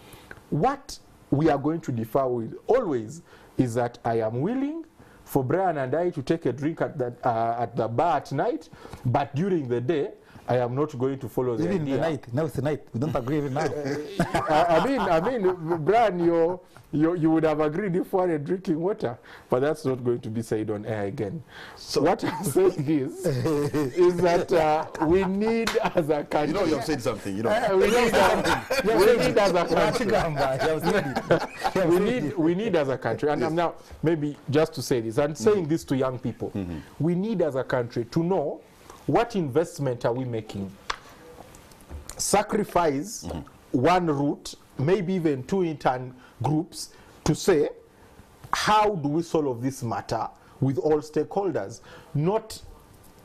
What we are going to differ with always is that I am willing for Brian and I to take a drink at the bar at night, but during the day, I am not going to follow the Even in the idea. night. Now it's the night. We don't agree even now. I mean, Brian, you would have agreed if one had drinking water, but that's not going to be said on air again. So what I'm saying is that we need as a country. You know, you have said something. You know, we need as a country. we need as a country, and I'm now maybe just to say this, and saying this to young people, we need as a country to know what investment are we making. Sacrifice one route, maybe even two intern groups, to say, how do we solve this matter with all stakeholders, not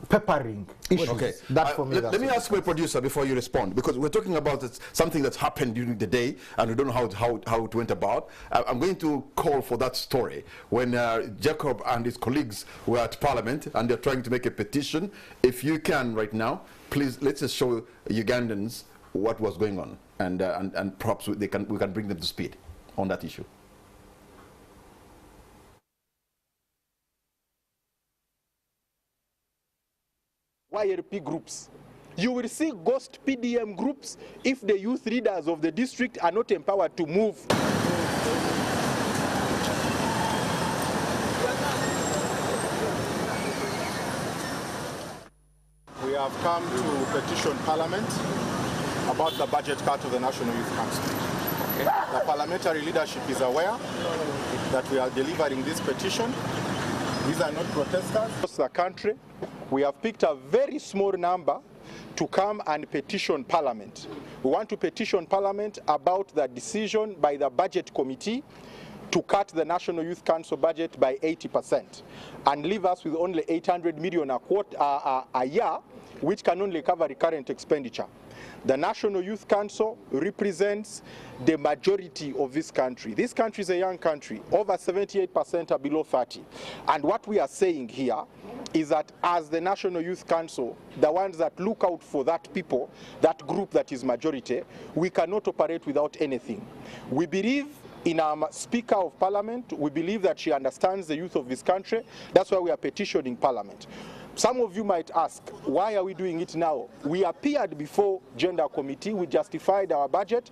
peppering issues. Okay. That for me. Let me ask my producer before you respond, because we're talking about something that's happened during the day, and we don't know how it went about. I'm going to call for that story when Jacob and his colleagues were at Parliament, and they're trying to make a petition. If you can right now, please let's just show Ugandans what was going on, and perhaps we can bring them to speed on that issue. YLP groups. You will see ghost PDM groups if the youth leaders of the district are not empowered to move. We have come to petition Parliament about the budget cut of the National Youth Council. Okay. The parliamentary leadership is aware that we are delivering this petition. These are not protesters. Across the country, we have picked a very small number to come and petition Parliament. We want to petition Parliament about the decision by the Budget Committee to cut the National Youth Council budget by 80% and leave us with only 800 million a year, which can only cover recurrent expenditure. The National Youth Council represents the majority of this country. This country is a young country. Over 78% are below 30. And what we are saying here is that as the National Youth Council, the ones that look out for that people, that group that is majority, we cannot operate without anything. We believe in our Speaker of Parliament. We believe that she understands the youth of this country. That's why we are petitioning Parliament. Some of you might ask, why are we doing it now? We appeared before Gender Committee, we justified our budget.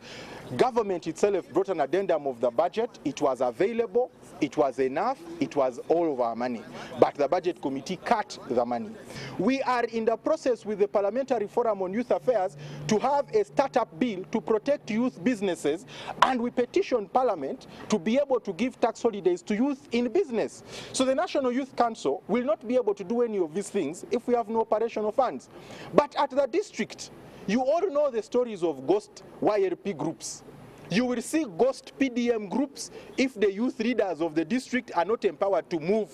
Government itself brought an addendum of the budget. It was available, it was enough, it was all of our money. But the Budget Committee cut the money. We are in the process with the Parliamentary Forum on Youth Affairs to have a startup bill to protect youth businesses, and we petition Parliament to be able to give tax holidays to youth in business. So the National Youth Council will not be able to do any of these things if we have no operational funds. But at the district, you all know the stories of ghost YLP groups. You will see ghost PDM groups if the youth leaders of the district are not empowered to move.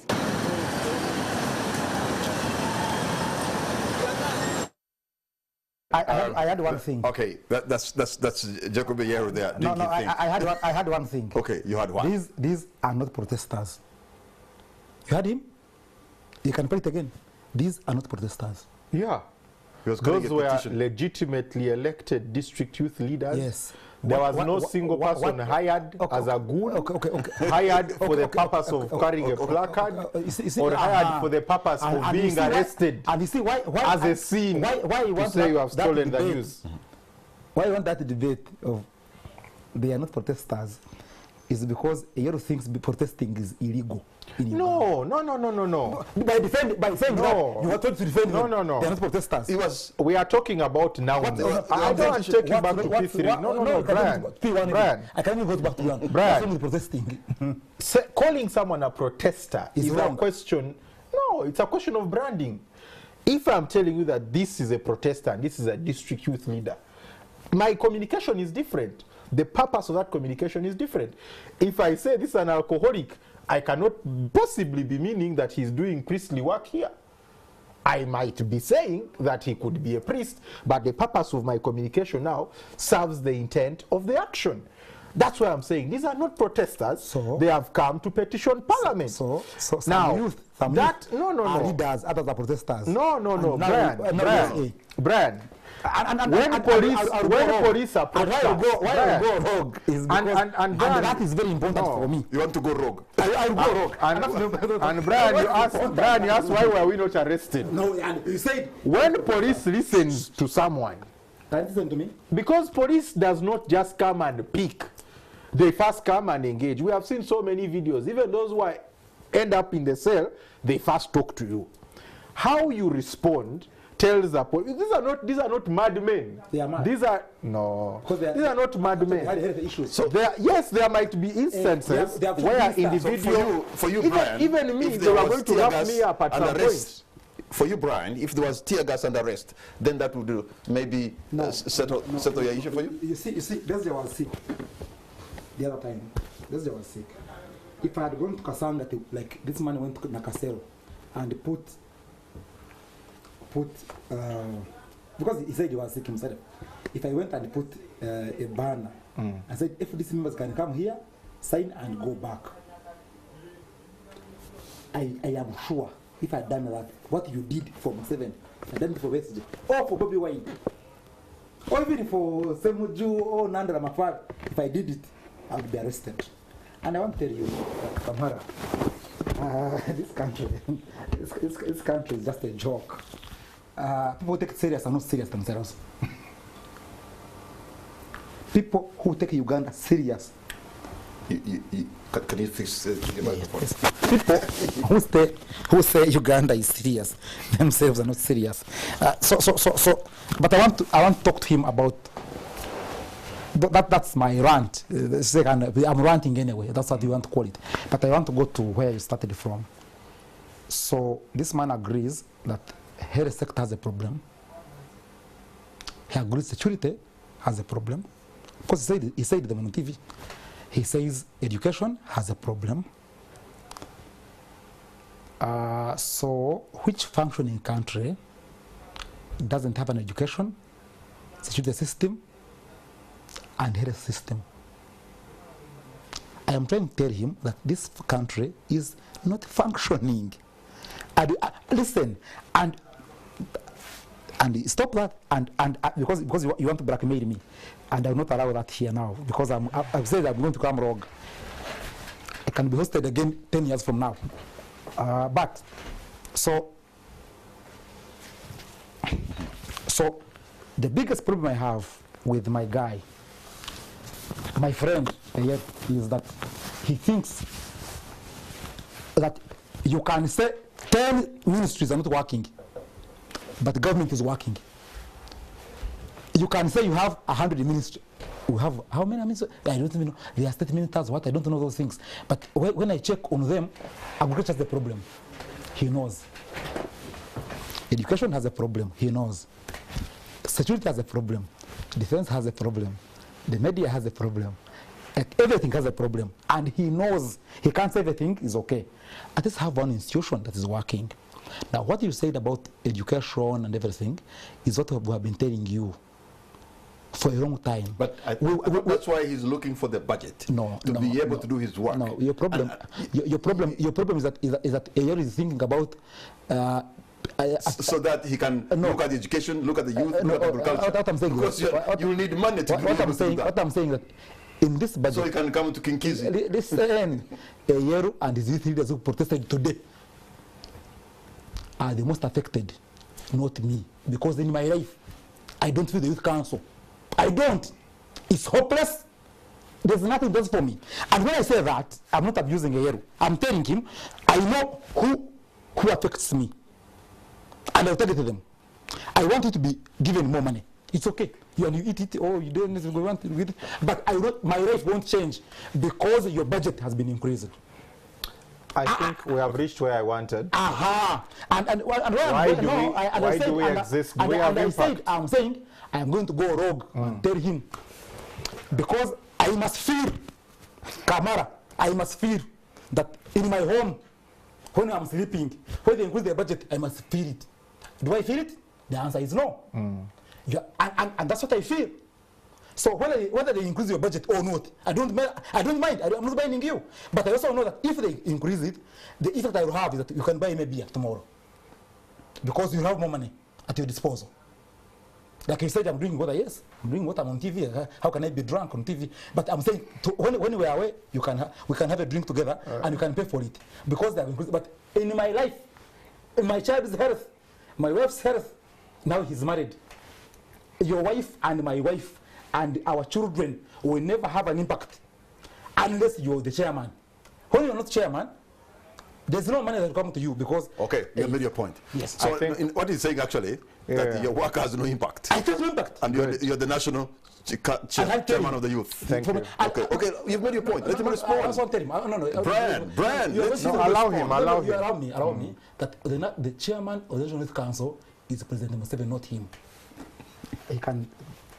I had one thing. Okay, that's Jacob Eyeru there. No, I had one thing. Okay, you had one. These are not protesters. You heard him? You can play it again. These are not protesters. Yeah. Those were legitimately elected district youth leaders. Yes. There was no single person hired as a goon, hired for the purpose of carrying a placard, or hired for the purpose of being arrested and you see why as a scene to say you have stolen the news. Why I want that debate of they are not protesters is because Eyeru thinks protesting is illegal. No. By saying that, you are told to defend them. No. They are not protesters. We are talking about now. I don't want to take you back to P3. No, Brian. I can't even go back to P1. Brian. Protesting. Calling someone a protester is a question. No, it's a question of branding. If I'm telling you that this is a protester and this is a district youth leader, my communication is different. The purpose of that communication is different. If I say this is an alcoholic, I cannot possibly be meaning that he's doing priestly work here. I might be saying that he could be a priest, but the purpose of my communication now serves the intent of the action. That's why I'm saying these are not protesters. So they have come to petition Parliament. So now, youth are leaders, others are protesters. No, Brian. When police approach us, why go rogue is because and that is very important for me. You want to go rogue? I'll go rogue. And Brian, you asked why were we not arrested? No, and you said when police listens to someone, listen to me. Because police does not just come and pick, they first come and engage. We have seen so many videos. Even those who end up in the cell, they first talk to you. How you respond tells the police. These are not madmen. They are mad. These are these are not madmen. So there might be instances where individual. For you, Brian, even me, they were going to wrap me up at some point. For you, Brian, if there was tear gas and arrest, then that would maybe settle your issue for you. You see, Leslie was sick the other time. Leslie was sick. If I had gone to Kasanga, like this man went to Nakasero and put because he said he was sick himself. If I went and put a banner and said, if these members can come here, sign and go back, I am sure if I had done that, what you did for Museveni, I done it for Westgate, or for Bobby Wine, or even for Semuju or Nandra Mafar, if I did it, I would be arrested. And I want to tell you, Kamara, this country is just a joke. People take it serious and not serious themselves. People who take Uganda serious. Can you fix the microphone? People who say Uganda is serious themselves are not serious. But I want to talk to him about that's my rant. I'm ranting anyway. That's what you want to call it. But I want to go to where you started from. So this man agrees that health sector has a problem. He agrees security has a problem. Because he said them on TV. He says education has a problem. So which functioning country doesn't have an education, security system, and health system? I am trying to tell him that this country is not functioning. And listen, and stop that, and because you want to blackmail me, and I will not allow that here now, because I've said I'm going to come rogue. I can be hosted again 10 years from now. But so the biggest problem I have with my guy, my friend, is that he thinks that you can say 10 ministries are not working, but the government is working. You can say you have 100 ministries. We have how many ministries? I don't even know. They are state ministers, what? I don't know those things. But when I check on them, agriculture has the problem. He knows. Education has a problem. He knows. Security has a problem. Defense has a problem. The media has a problem. Everything has a problem. And he knows. He can't say everything is okay. At least have one institution that is working. Now, what you said about education and everything is what we have been telling you for a long time. But that's why he's looking for the budget to be able to do his work. No, your problem is that Eyeru is thinking about so that he can look at education, look at the youth, look at agriculture. What I'm saying, because you need money to what I'm saying. What I'm saying that in this budget, so he can come to Kinkizi. Listen, Eyeru and his youth leaders who protested today are the most affected, not me, because in my life I don't feel the youth council. I don't. It's hopeless. There's nothing does for me. And when I say that, I'm not abusing Eyeru. I'm telling him, I know who affects me. And I'll tell it to them. I want you to be given more money. It's okay. You eat it, or you don't necessarily want to eat it. But my life won't change because your budget has been increased. I think we have reached where I wanted. Why do we exist? Do we have impact? I'm saying I'm going to go rogue and tell him, because I must fear Kamara. I must fear that in my home, when I'm sleeping, when they increase the budget, I must feel it. Do I feel it? The answer is no. And that's what I feel. So whether they increase your budget or not, I don't mind. I'm not binding you. But I also know that if they increase it, the effect I will have is that you can buy me a beer tomorrow, because you have more money at your disposal. Like you said, I'm drinking water. Yes, I'm drinking water. I'm on TV. How can I be drunk on TV? But I'm saying, when we are away, we can have a drink together, and you can pay for it because they have increased. But in my life, in my child's health, my wife's health, now he's married. Your wife and my wife and our children will never have an impact unless you're the chairman. When you're not chairman, there's no money that will come to you because... Okay, you made your point. Yes. So what he's saying actually, that your work has no impact. I take no impact. And you're the national chairman of the youth. Thank you. Okay, you've made your point. Let him respond. I also want to tell him. Brian, allow him. Allow me that the chairman of the National Youth Council is President Museveni, not him. He can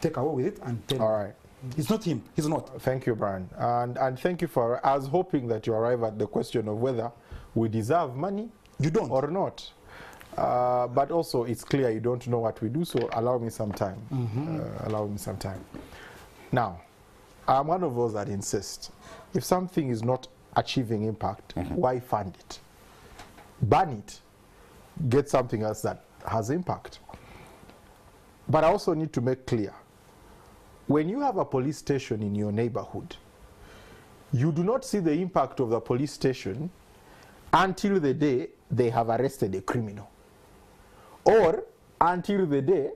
take away with it and tell. All right. It's not him. He's not. Thank you, Brian. And thank you for... I was hoping that you arrive at the question of whether we deserve money. You don't. Or not. But also, it's clear you don't know what we do, so allow me some time. Allow me some time. Now, I'm one of those that insist, if something is not achieving impact, why fund it? Ban it. Get something else that has impact. But I also need to make clear, when you have a police station in your neighborhood, you do not see the impact of the police station until the day they have arrested a criminal. Or until the day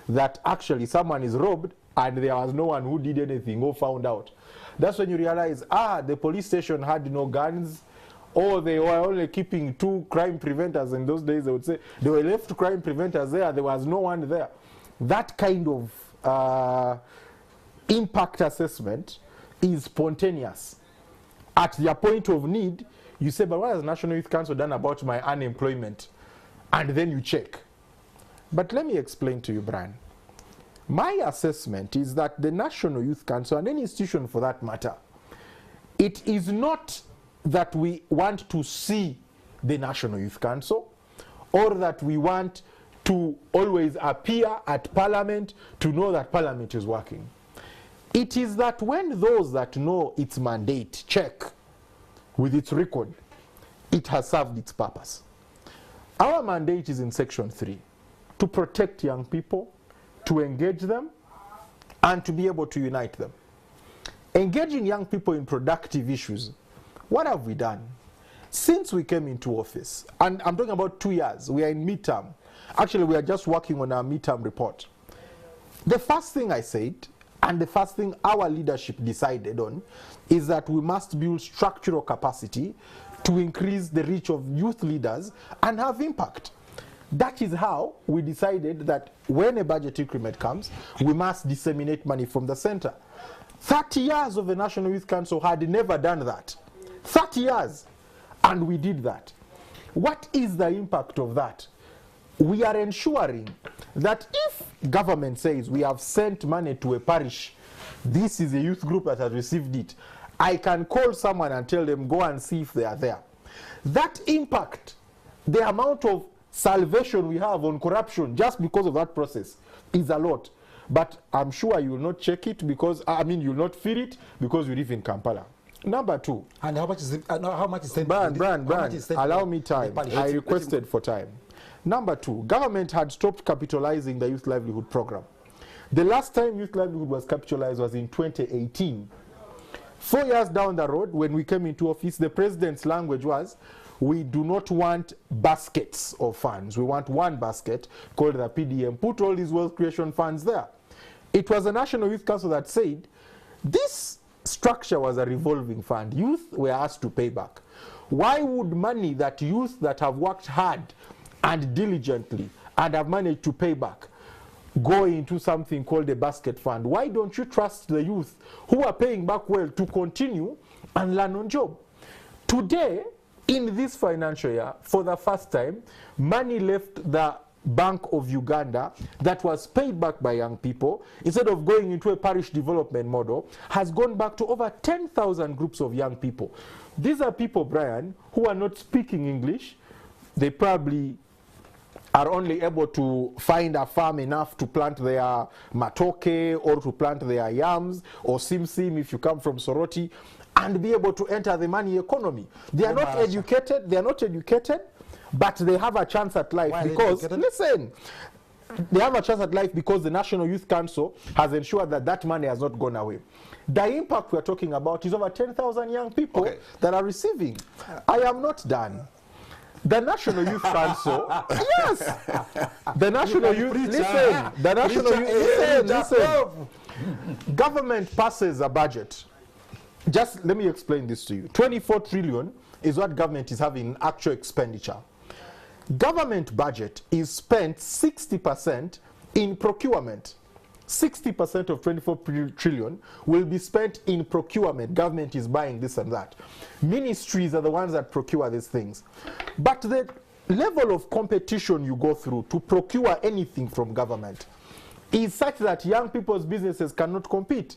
that actually someone is robbed and there was no one who did anything or found out. That's when you realize, the police station had no guns, or they were only keeping 2 crime preventers. In those days, they would say, they were left crime preventers there was no one there. That kind of impact assessment is spontaneous. At their point of need, you say, but what has National Youth Council done about my unemployment? And then you check. But let me explain to you, Brian. My assessment is that the National Youth Council, and any institution for that matter, it is not that we want to see the National Youth Council, or that we want to always appear at Parliament to know that Parliament is working. It is that when those that know its mandate check with its record, it has served its purpose. Our mandate is in Section 3, to protect young people, to engage them, and to be able to unite them. Engaging young people in productive issues, what have we done? Since we came into office, and I'm talking about 2 years, we are in midterm. Actually, we are just working on our midterm report. The first thing I said, and the first thing our leadership decided on, is that we must build structural capacity to increase the reach of youth leaders and have impact. That is how we decided that when a budget increment comes, we must disseminate money from the center. 30 years of the National Youth Council had never done that. 30 years. And we did that. What is the impact of that? We are ensuring that if government says we have sent money to a parish, this is a youth group that has received it, I can call someone and tell them, go and see if they are there. That impact, the amount of salvation we have on corruption just because of that process is a lot. But I'm sure you will not check it because, you will not feel it because you live in Kampala. Number 2. And how much is it? How much is sent? Brian, allow me time. I requested for time. Number 2, government had stopped capitalizing the Youth Livelihood Program. The last time Youth Livelihood was capitalized was in 2018. 4 years down the road, when we came into office, the president's language was, we do not want baskets of funds. We want one basket called the PDM. Put all these wealth creation funds there. It was the National Youth Council that said, this structure was a revolving fund. Youth were asked to pay back. Why would money that youth that have worked hard and diligently and have managed to pay back go into something called a basket fund? Why don't you trust the youth who are paying back well to continue and learn on job? Today, in this financial year, for the first time, money left the Bank of Uganda that was paid back by young people, instead of going into a parish development model, has gone back to over 10,000 groups of young people. These are people, Brian, who are not speaking English. They probably are only able to find a farm enough to plant their matoke or to plant their yams or sim if you come from Soroti, and be able to enter the money economy. They are not educated, but they have a chance at life. Why because, listen, They have a chance at life because the National Youth Council has ensured that that money has not gone away. The impact we're talking about is over 10,000 young people that are receiving. I am not done. The National Youth Council, yes, the National Youth, listen, the National Youth, listen. Government passes a budget. Just let me explain this to you. 24 trillion is what government is having in actual expenditure. Government budget is spent 60% in procurement. 60% of 24 trillion will be spent in procurement. Government is buying this and that. Ministries are the ones that procure these things. But the level of competition you go through to procure anything from government is such that young people's businesses cannot compete.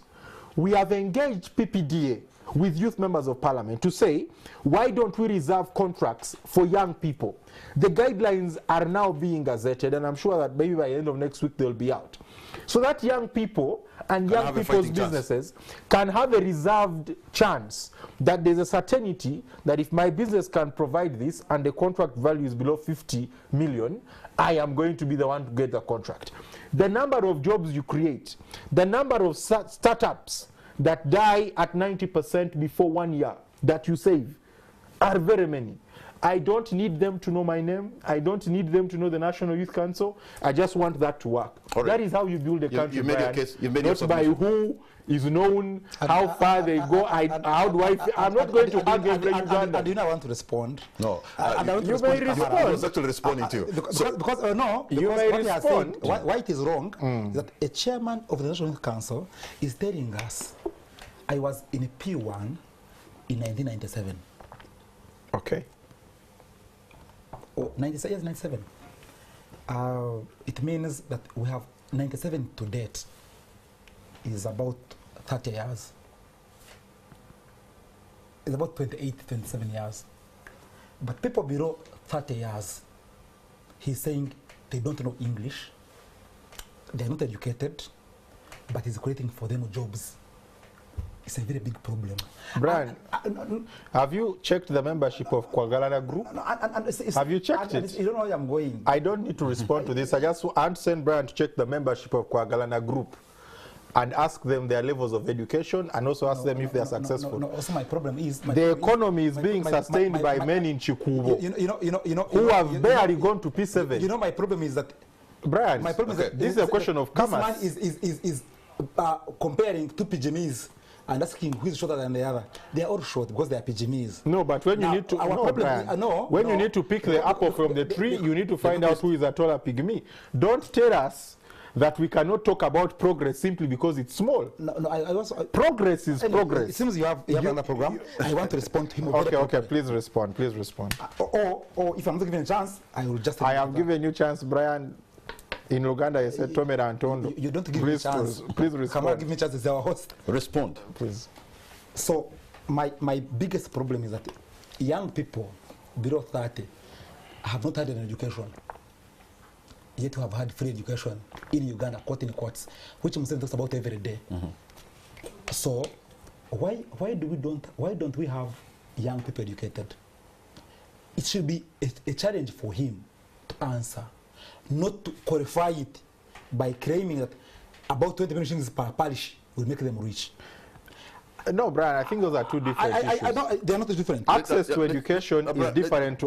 We have engaged PPDA with youth members of parliament to say, why don't we reserve contracts for young people? The guidelines are now being gazetted, and I'm sure that maybe by the end of next week they'll be out. So that young people and young people's businesses can have a reserved chance that there's a certainty that if my business can provide this and the contract value is below 50 million, I am going to be the one to get the contract. The number of jobs you create, the number of startups that die at 90% before 1 year that you save are very many. I don't need them to know my name. I don't need them to know the National Youth Council. I just want that to work. Right. That is how you build a country. You made your case. You made not by who is known, how far they go. How do I? I'm not going to argue every Uganda. I do not want to respond. No, you may respond. I was actually responding to you. Because no, you may respond. Why it is wrong is that a chairman of the National Youth Council is telling us, I was in a P1 in 1997. Okay. Oh, 97, yes, 97. It means that we have 97 to date is about 30 years. It's about 28, 27 years. But people below 30 years, he's saying they don't know English, they're not educated, but he's creating for them jobs. It's a very big problem. Brian, have you checked the membership of Kwagalana Group? Have you checked it? You don't know where I'm going. I don't need to respond to this. I just want to send Brian to check the membership of Kwagalana Group and ask them their levels of education and also ask them if they are successful. No, also my problem is... The economy is being sustained by men in Chikubo who have barely gone to P7. You know, my problem is that... Brian, my problem is that this is a question of commerce. This man is comparing two PGMEs and asking who is shorter than the other. They are all short because they are PGMEs. No, but when you need to, when you need to pick the apple from the tree, you need to find out who is a taller pygmy. Don't tell us that we cannot talk about progress simply because it's small. No, I also... progress is progress. It seems you have another program. I want to respond to him. Okay, please respond, please respond. Or if I'm not given a chance, I will just... I have given you a chance, Brian. In Uganda, you said Tomera and Tondo. You don't give me a chance. Please respond. Come on, give me a chance as our host. Respond, please. So, my biggest problem is that young people below 30 have not had an education, yet have had free education in Uganda, quote in quotes, which Muslim talks about every day. So, why don't we have young people educated? It should be a challenge for him to answer. Not to qualify it by claiming that about 20 million shillings per parish will make them rich. No, Brian, I think those are two different issues. They are not different. Access to education is different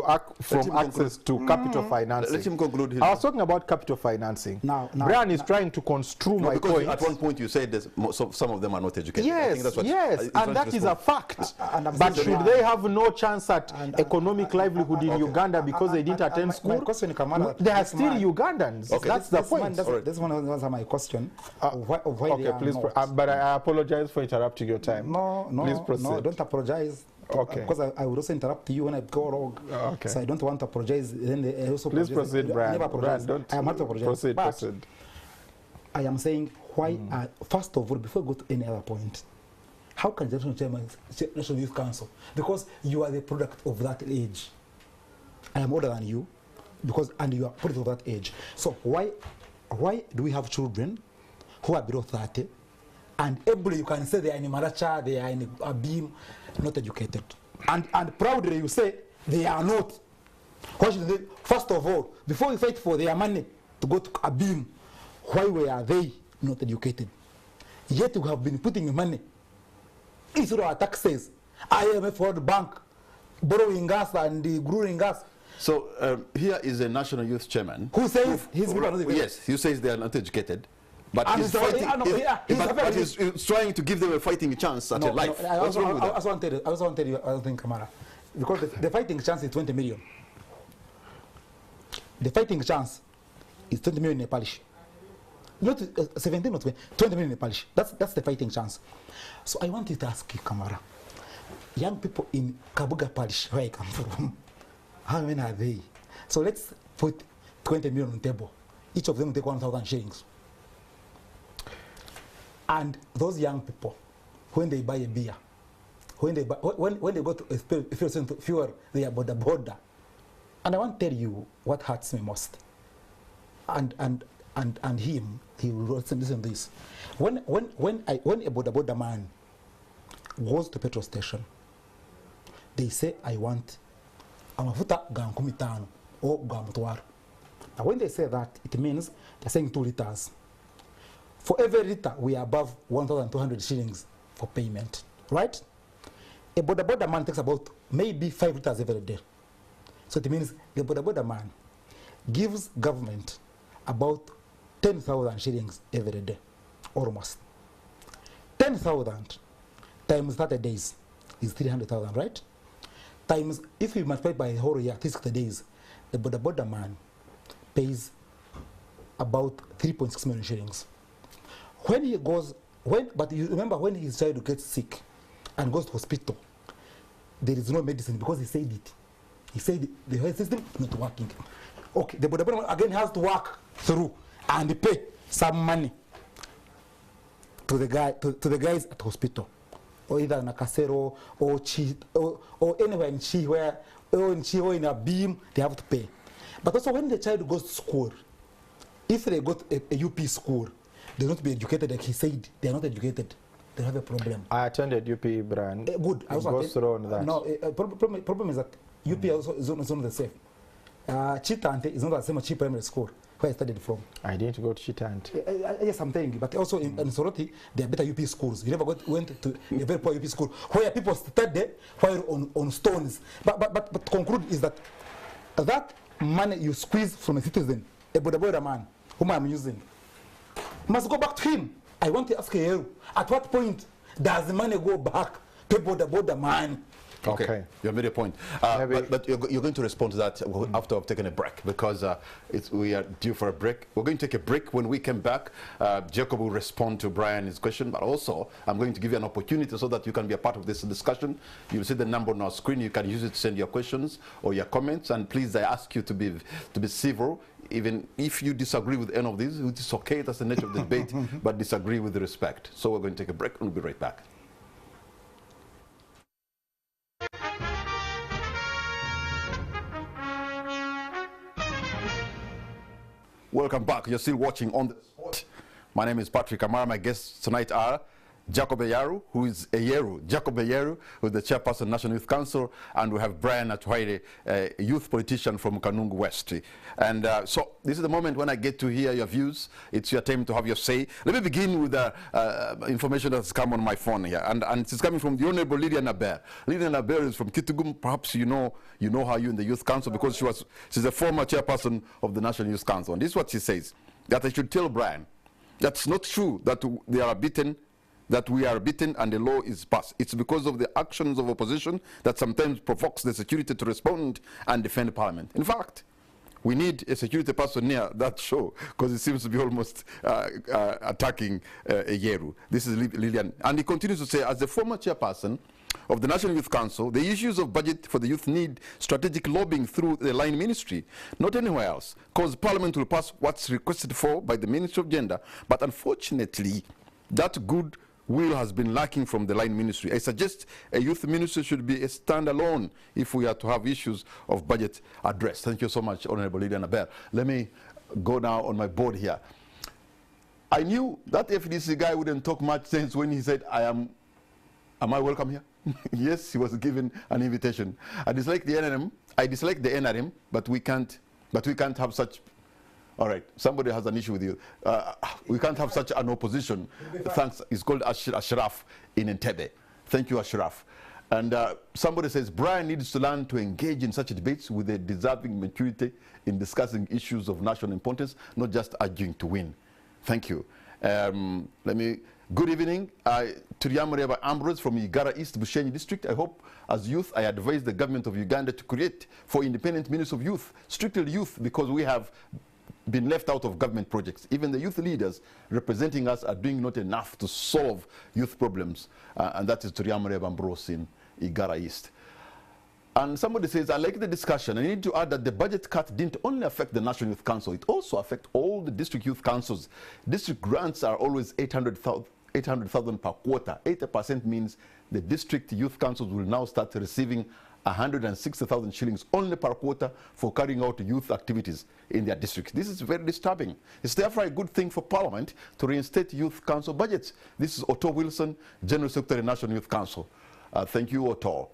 from access to capital financing. Let him conclude. I was talking about capital financing. Brian is trying to construe my point. At one point you said some of them are not educated. Yes, and that is a fact. But should they have no chance at economic livelihood in Uganda because they didn't attend school? They are still Ugandans. That's the point. This one answer my question. Okay, please. But I apologize for interrupting your time. No, please proceed. No, don't apologize. Okay. Because I will also interrupt you when I go wrong. Okay. So I don't want to apologize. Then I also please proceed, Brian. Never apologize. Brian, I am not to apologize. Proceed. I am saying why. First of all, before I go to any other point, how can the National Youth Council? Because you are the product of that age. I am older than you, and you are product of that age. So why do we have children who are below 30? And everybody you can say they are in Maracha, they are in Abim, not educated. And proudly you say they are not. What should they, first of all, before you fight for their money to go to a beam. Why were they not educated? Yet we have been putting money into our taxes, IMF, World Bank, borrowing us and growing us. So here is a national youth chairman who says his people are not educated. Yes, he says they are not educated. But And he's so- fighting. but He's trying to give them a fighting chance at a life. I What's wrong with that? also want to tell you another thing, Kamara. Because the fighting chance is 20 million. The fighting chance is 20 million in Nepalish. Not 17 or 20 million in Nepalish. That's the fighting chance. So I want you to ask you, Kamara, young people in Kabuga Parish, where I come from, how many are they? So let's put 20 million on the table. Each of them will take 1,000 shillings. And those young people, when they buy a beer, when they go to a fuel, they are border. And I want to tell you what hurts me most. And him, he will listen to this. When a border man goes to petrol station, they say, I want amafuta gankumitano or gamutwar. Now when they say that, it means they're saying 2 liters. For every liter, we are above 1,200 shillings for payment, right? A border man takes about maybe 5 liters every day. So it means the border man gives government about 10,000 shillings every day, almost. 10,000 times 30 days is 300,000, right? Times, if you multiply by a whole year, 60 days, the border man pays about 3.6 million shillings. When he goes, but you remember when his child gets sick and goes to hospital, there is no medicine because he said it. He said the health system is not working. Okay, the border man again has to work through and pay some money to the guys at the hospital, or either in a casero or anywhere in Chi where or in a beam they have to pay. But also when the child goes to school, if they go to a UP school, they don't be educated like he said. They are not educated. They have a problem. I attended UP, Brian. Good. I goes through on that. No, problem is that UP also is not the same. Chitante is not the same as Chi Primary School, where I studied from. I didn't go to Chitante. Yes, I'm telling you. But also in Soroti, there are better UP schools. You never went to a very poor UP school where people study while on stones. But to conclude is that money you squeeze from a citizen, a border man, whom I'm using, must go back to him. I want to ask Eyeru, at what point does the money go back to border man? Okay, you have made a point. But you're going to respond to that after I've taken a break, because we are due for a break. We're going to take a break. When we come back, Jacob will respond to Brian's question, but also I'm going to give you an opportunity so that you can be a part of this discussion. You'll see the number on our screen. You can use it to send your questions or your comments, and please, I ask you to be civil. Even if you disagree with any of these, it's okay, that's the nature of the debate, but disagree with respect. So we're going to take a break and we'll be right back. Welcome back. You're still watching On the Spot. My name is Patrick Amara. My guests tonight are Jacob Eyeru, who is Jacob Eyeru, who is the chairperson of National Youth Council, and we have Brian Atuheire, a youth politician from Kanungu West. And so this is the moment when I get to hear your views. It's your time to have your say. Let me begin with the information that's come on my phone here, and it's coming from the Honorable Lilian Aber. Lilian Aber is from Kitugum. Perhaps you know her, you in the Youth Council, because she's a former chairperson of the National Youth Council. And this is what she says, that I should tell Brian that's not true that we are beaten and the law is passed. It's because of the actions of opposition that sometimes provokes the security to respond and defend Parliament. In fact, we need a security person near that show, because it seems to be almost attacking Eyeru. This is Lilian. And he continues to say, as the former chairperson of the National Youth Council, the issues of budget for the youth need strategic lobbying through the line ministry, not anywhere else, because Parliament will pass what's requested for by the Ministry of Gender. But unfortunately, that good will has been lacking from the line ministry. I suggest a youth ministry should be a standalone if we are to have issues of budget addressed. Thank you so much, Honorable Lilian Aber. Let me go now on my board here. I knew that FDC guy wouldn't talk much sense when he said, am I welcome here? Yes, he was given an invitation. I dislike the NRM, but we can't have such All right, somebody has an issue with you. We can't have such an opposition. Thanks. It's called Ashraf in Entebbe. Thank you, Ashraf. And somebody says, Brian needs to learn to engage in such debates with a deserving maturity in discussing issues of national importance, not just arguing to win. Thank you. Good evening. Turiamureba Ambrose from Igara East, Bushenyi District. I hope as youth, I advise the government of Uganda to create for independent ministers of youth, strictly youth, because we have been left out of government projects. Even the youth leaders representing us are doing not enough to solve youth problems. And that is Turiamureba Ambrose in Igara East. And somebody says, I like the discussion. I need to add that the budget cut didn't only affect the National Youth Council, it also affects all the district youth councils. District grants are always 800,000 per quarter. 80% means the district youth councils will now start receiving 160,000 shillings only per quarter for carrying out youth activities in their districts. This is very disturbing. It's therefore a good thing for Parliament to reinstate youth council budgets. This is Otto Wilson, General Secretary, National Youth Council. Thank you, Otto.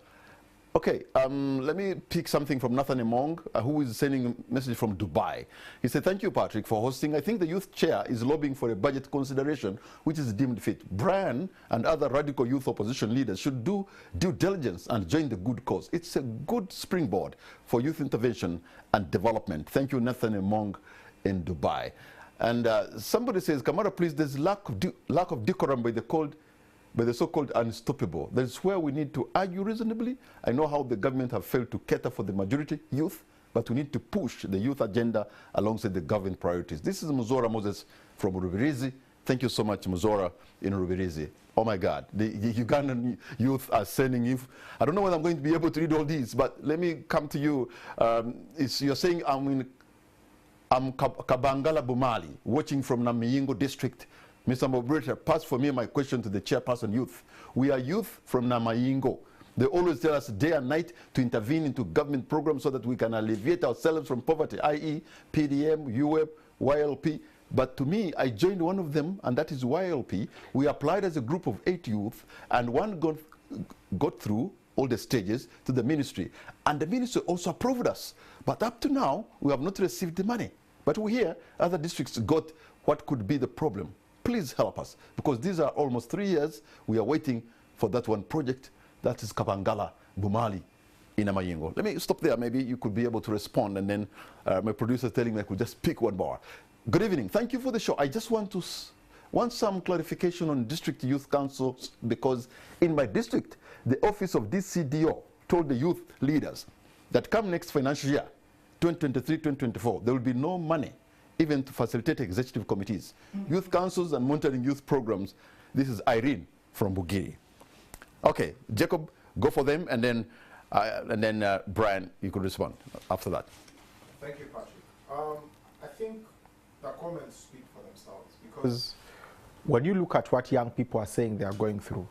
Okay, let me pick something from Nathan Emong, who is sending a message from Dubai. He said, thank you, Patrick, for hosting. I think the youth chair is lobbying for a budget consideration, which is deemed fit. Brian and other radical youth opposition leaders should do due diligence and join the good cause. It's a good springboard for youth intervention and development. Thank you, Nathan Emong in Dubai. And somebody says, Kamara, please, there's lack of decorum by the so-called unstoppable. That's where we need to argue reasonably. I know how the government have failed to cater for the majority youth, but we need to push the youth agenda alongside the government priorities. This is Muzora Moses from Rubirizi. Thank you so much, Muzora in Rubirizi. Oh my God, the Ugandan youth are sending you. I don't know whether I'm going to be able to read all these, but let me come to you. You're saying I'm Kabangala Bumali, watching from Namiyingo district. Mr. Moderator, pass for me my question to the chairperson youth. We are youth from Namayingo. They always tell us day and night to intervene into government programs so that we can alleviate ourselves from poverty, i.e. PDM, UWEP, YLP. But to me, I joined one of them, and that is YLP. We applied as a group of 8 youth, and one got through all the stages to the ministry. And the ministry also approved us. But up to now, we have not received the money. But we hear other districts got what could be the problem. Please help us, because these are almost 3 years. We are waiting for that one project. That is Kabangala Bumali in Amayingo. Let me stop there. Maybe you could be able to respond, and then my producer is telling me I could just pick one more. Good evening. Thank you for the show. I just want some clarification on district youth councils, because in my district, the office of DCDO told the youth leaders that come next financial year, 2023-2024, there will be no money even to facilitate executive committees, youth councils, and monitoring youth programs. This is Irene from Bugiri. Okay, Jacob, go for them, and then Brian, you could respond after that. Thank you, Patrick. I think the comments speak for themselves, because when you look at what young people are saying they are going through,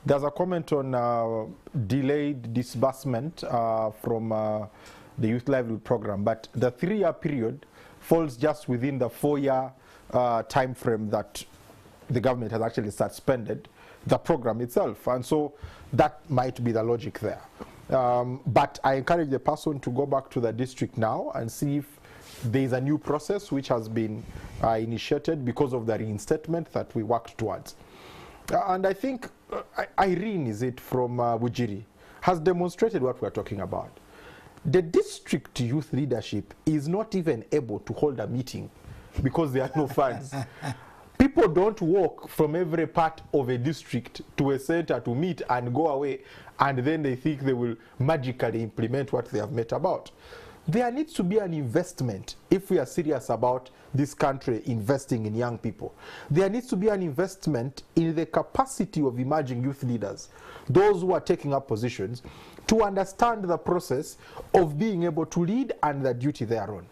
there's a comment on delayed disbursement from the Youth Livelihood Program, but the 3-year period falls just within the 4-year time frame that the government has actually suspended the program itself, and so that might be the logic there. But I encourage the person to go back to the district now and see if there is a new process which has been initiated because of the reinstatement that we worked towards. And I think Irene, is it from Bugiri, has demonstrated what we're talking about. The district youth leadership is not even able to hold a meeting because there are no funds. People don't walk from every part of a district to a center to meet and go away, and then they think they will magically implement what they have met about. There needs to be an investment if we are serious about this country investing in young people. There needs to be an investment in the capacity of emerging youth leaders, those who are taking up positions, to understand the process of being able to lead and the duty thereon.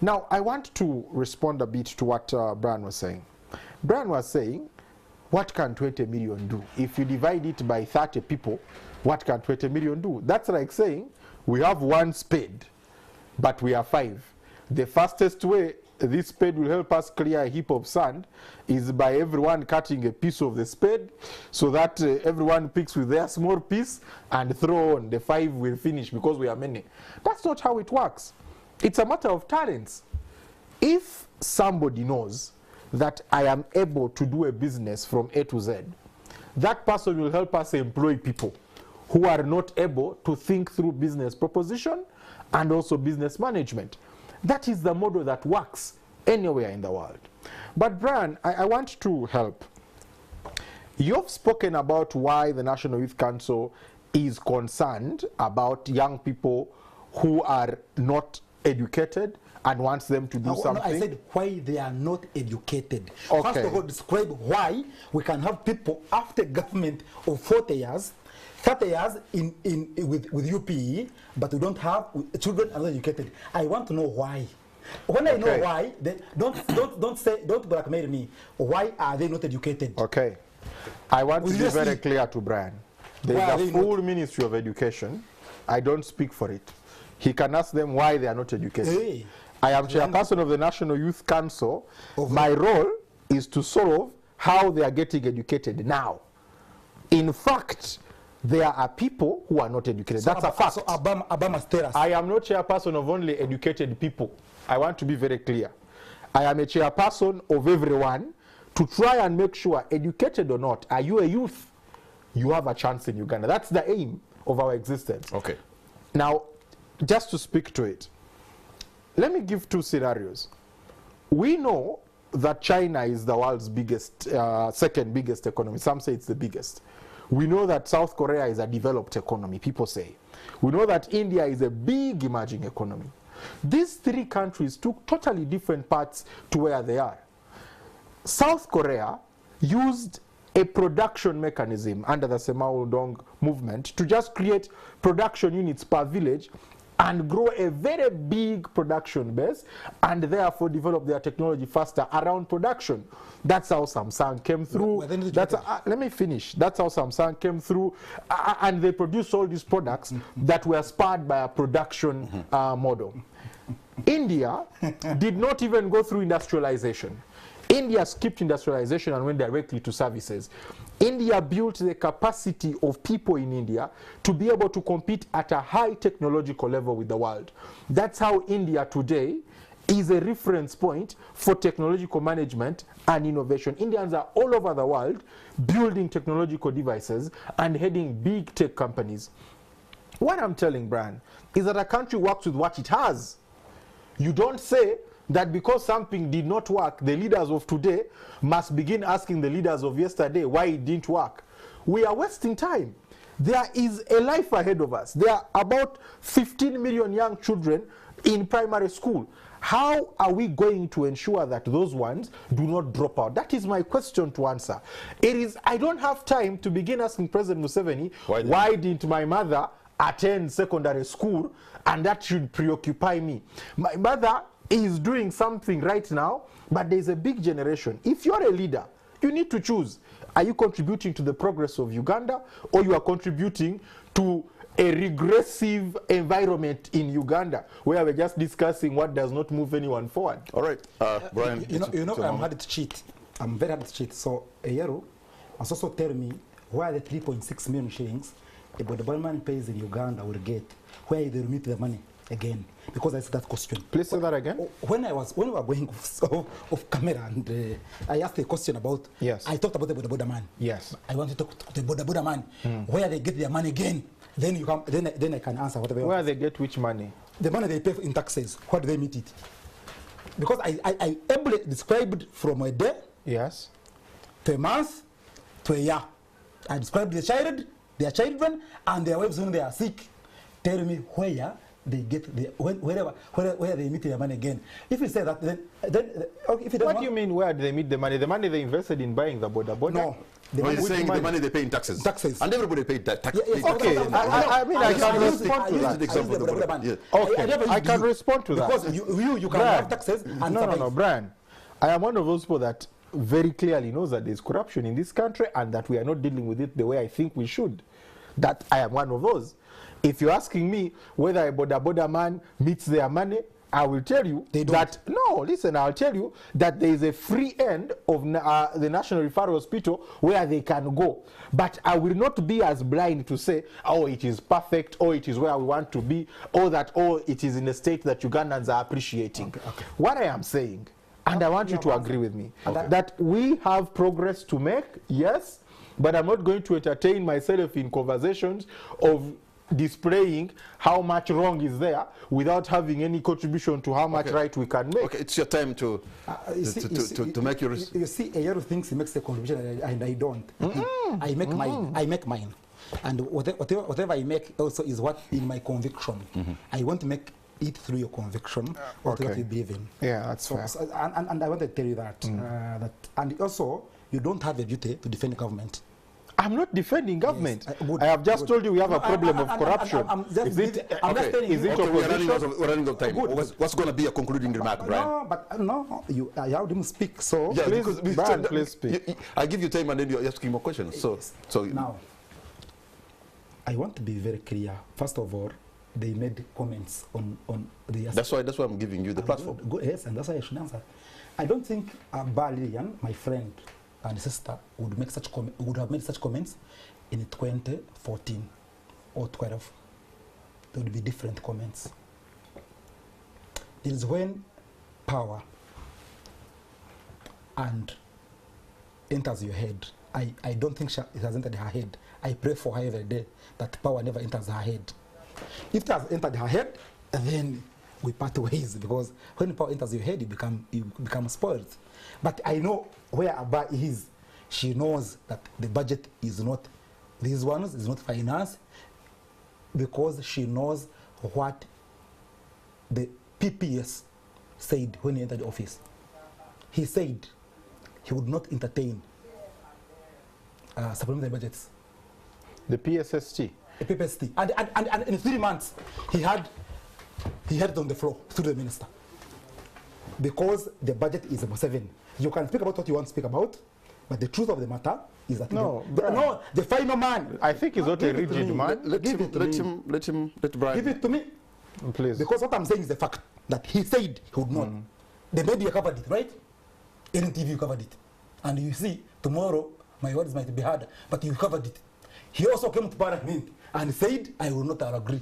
Now, I want to respond a bit to what Brian was saying. Brian was saying, what can 20 million do? If you divide it by 30 people, what can 20 million do? That's like saying, we have 1 spade, but we are 5. The fastest way this spade will help us clear a heap of sand is by everyone cutting a piece of the spade, so that everyone picks with their small piece and throw on. The 5 will finish because we are many. That's not how it works. It's a matter of talents. If somebody knows that I am able to do a business from A to Z, that person will help us employ people who are not able to think through business proposition and also business management. That is the model that works anywhere in the world. But Brian, I want to help. You've spoken about why the National Youth Council is concerned about young people who are not educated and wants them to do something. No, I said why they are not educated. Okay. First of all, describe why we can have people after government of 40 years, 30 years with UPE, but we don't have children are not educated. I want to know why. When I know why, then don't blackmail me. Why are they not educated? Okay. I want to be very clear to Brian. There is a full Ministry of Education. I don't speak for it. He can ask them why they are not educated. Hey. I am chairperson of the National Youth Council. My role is to solve how they are getting educated now. In fact, there are people who are not educated. So that's a fact. So Obama's tell us. I am not chairperson of only educated people. I want to be very clear. I am a chairperson of everyone to try and make sure, educated or not, are you a youth? You have a chance in Uganda. That's the aim of our existence. Okay. Now, just to speak to it, let me give two scenarios. We know that China is the world's biggest, second biggest economy. Some say it's the biggest. We know that South Korea is a developed economy, people say. We know that India is a big emerging economy. These three countries took totally different paths to where they are. South Korea used a production mechanism under the Semao Udong movement to just create production units per village and grow a very big production base and therefore develop their technology faster around production. That's how Samsung came through. Let me finish. That's how Samsung came through and they produced all these products that were spurred by a production model. India did not even go through industrialization. India skipped industrialization and went directly to services. India built the capacity of people in India to be able to compete at a high technological level with the world. That's how India today is a reference point for technological management and innovation. Indians are all over the world building technological devices and heading big tech companies. What I'm telling Brian is that a country works with what it has. You don't say that because something did not work, the leaders of today must begin asking the leaders of yesterday why it didn't work. We are wasting time. There is a life ahead of us. There are about 15 million young children in primary school. How are we going to ensure that those ones do not drop out? That is my question to answer. I don't have time to begin asking President Museveni, why didn't my mother attend secondary school, and that should preoccupy me. My mother is doing something right now, but there's a big generation. If you're a leader, you need to choose. Are you contributing to the progress of Uganda, or you are contributing to a regressive environment in Uganda, where we're just discussing what does not move anyone forward? All right, Brian. You know, I'm hard to cheat. I'm very hard to cheat. So Eyeru must also tell me where the 3.6 million shillings a borderman pays in Uganda will get, where they remit the money again, because I asked that question. Please say that again. When we were going off camera, and I asked a question about. Yes. I talked about the border man. Yes. I want to talk to the border man, where they get their money again. Then you come. Then I can answer whatever. Where they get which money? The money they pay in taxes. Where do they meet it? Because I ably described from a day. Yes. To a month, to a year. I described the child, their children, and their wives when they are sick. Tell me where they get where they meet their money again. If you say that, then okay. If you don't What do you mean? Where do they meet the money? The money they invested in buying the border. No. He's saying the money they pay in taxes. Taxes. And everybody paid taxes. Yes, okay. I mean, I can respond to that. Okay, I can respond to that. Because you can have taxes and no, Brian. I am one of those people that very clearly knows that there's corruption in this country and that we are not dealing with it the way I think we should. That I am one of those. If you're asking me whether a border man meets their money, I will tell you that, no, listen, I'll tell you that there is a free end of the National Referral Hospital where they can go. But I will not be as blind to say, oh, it is perfect, or it is where we want to be, or that, oh, it is in a state that Ugandans are appreciating. Okay. What I am saying And I want you to agree with me that we have progress to make, yes, but I'm not going to entertain myself in conversations of displaying how much wrong is there without having any contribution to how much right we can make. Okay, it's your time to make your... You see, Eyeru thinks he makes a contribution and I don't. I make mine. I make mine. And whatever I make also is what in my conviction. I want to make it through your conviction or what you believe in. Yeah, that's fair. And I want to tell you that, and also, you don't have a duty to defend the government. I'm not defending government. Yes, I have just told you we have a problem of corruption. Is it opposition? We're running out of time. What's going to be a concluding remark, Brian? No, but no, you allowed him to speak. So yeah, Brian, please speak. I give you time and then you're asking more questions. So now, I want to be very clear. First of all, they made comments on the... That's why I'm giving you the platform. Yes, and that's why I should answer. I don't think Lilian, my friend and sister, would have made such comments in 2014 or 12. There would be different comments. It is when power and enters your head. I don't think it has entered her head. I pray for her every day that power never enters her head. If it has entered her head, then we part ways, because when power enters your head, you become spoiled. But I know where Abba is. She knows that the budget is not, these ones is not financed, because she knows what the PPS said when he entered the office. He said he would not entertain supplementary budgets. The PSST? The PPST. And in 3 months, he had it on the floor through the minister. Because the budget is about 7. You can speak about what you want to speak about, but the truth of the matter is that the final man. I think he's not a rigid man. Let Brian. Give it to me. Please. Because what I'm saying is the fact that he said he would not. The media covered it, right? NTV covered it. And you see, tomorrow, my words might be harder, but you covered it. He also came to Parliament and said, I will not agree.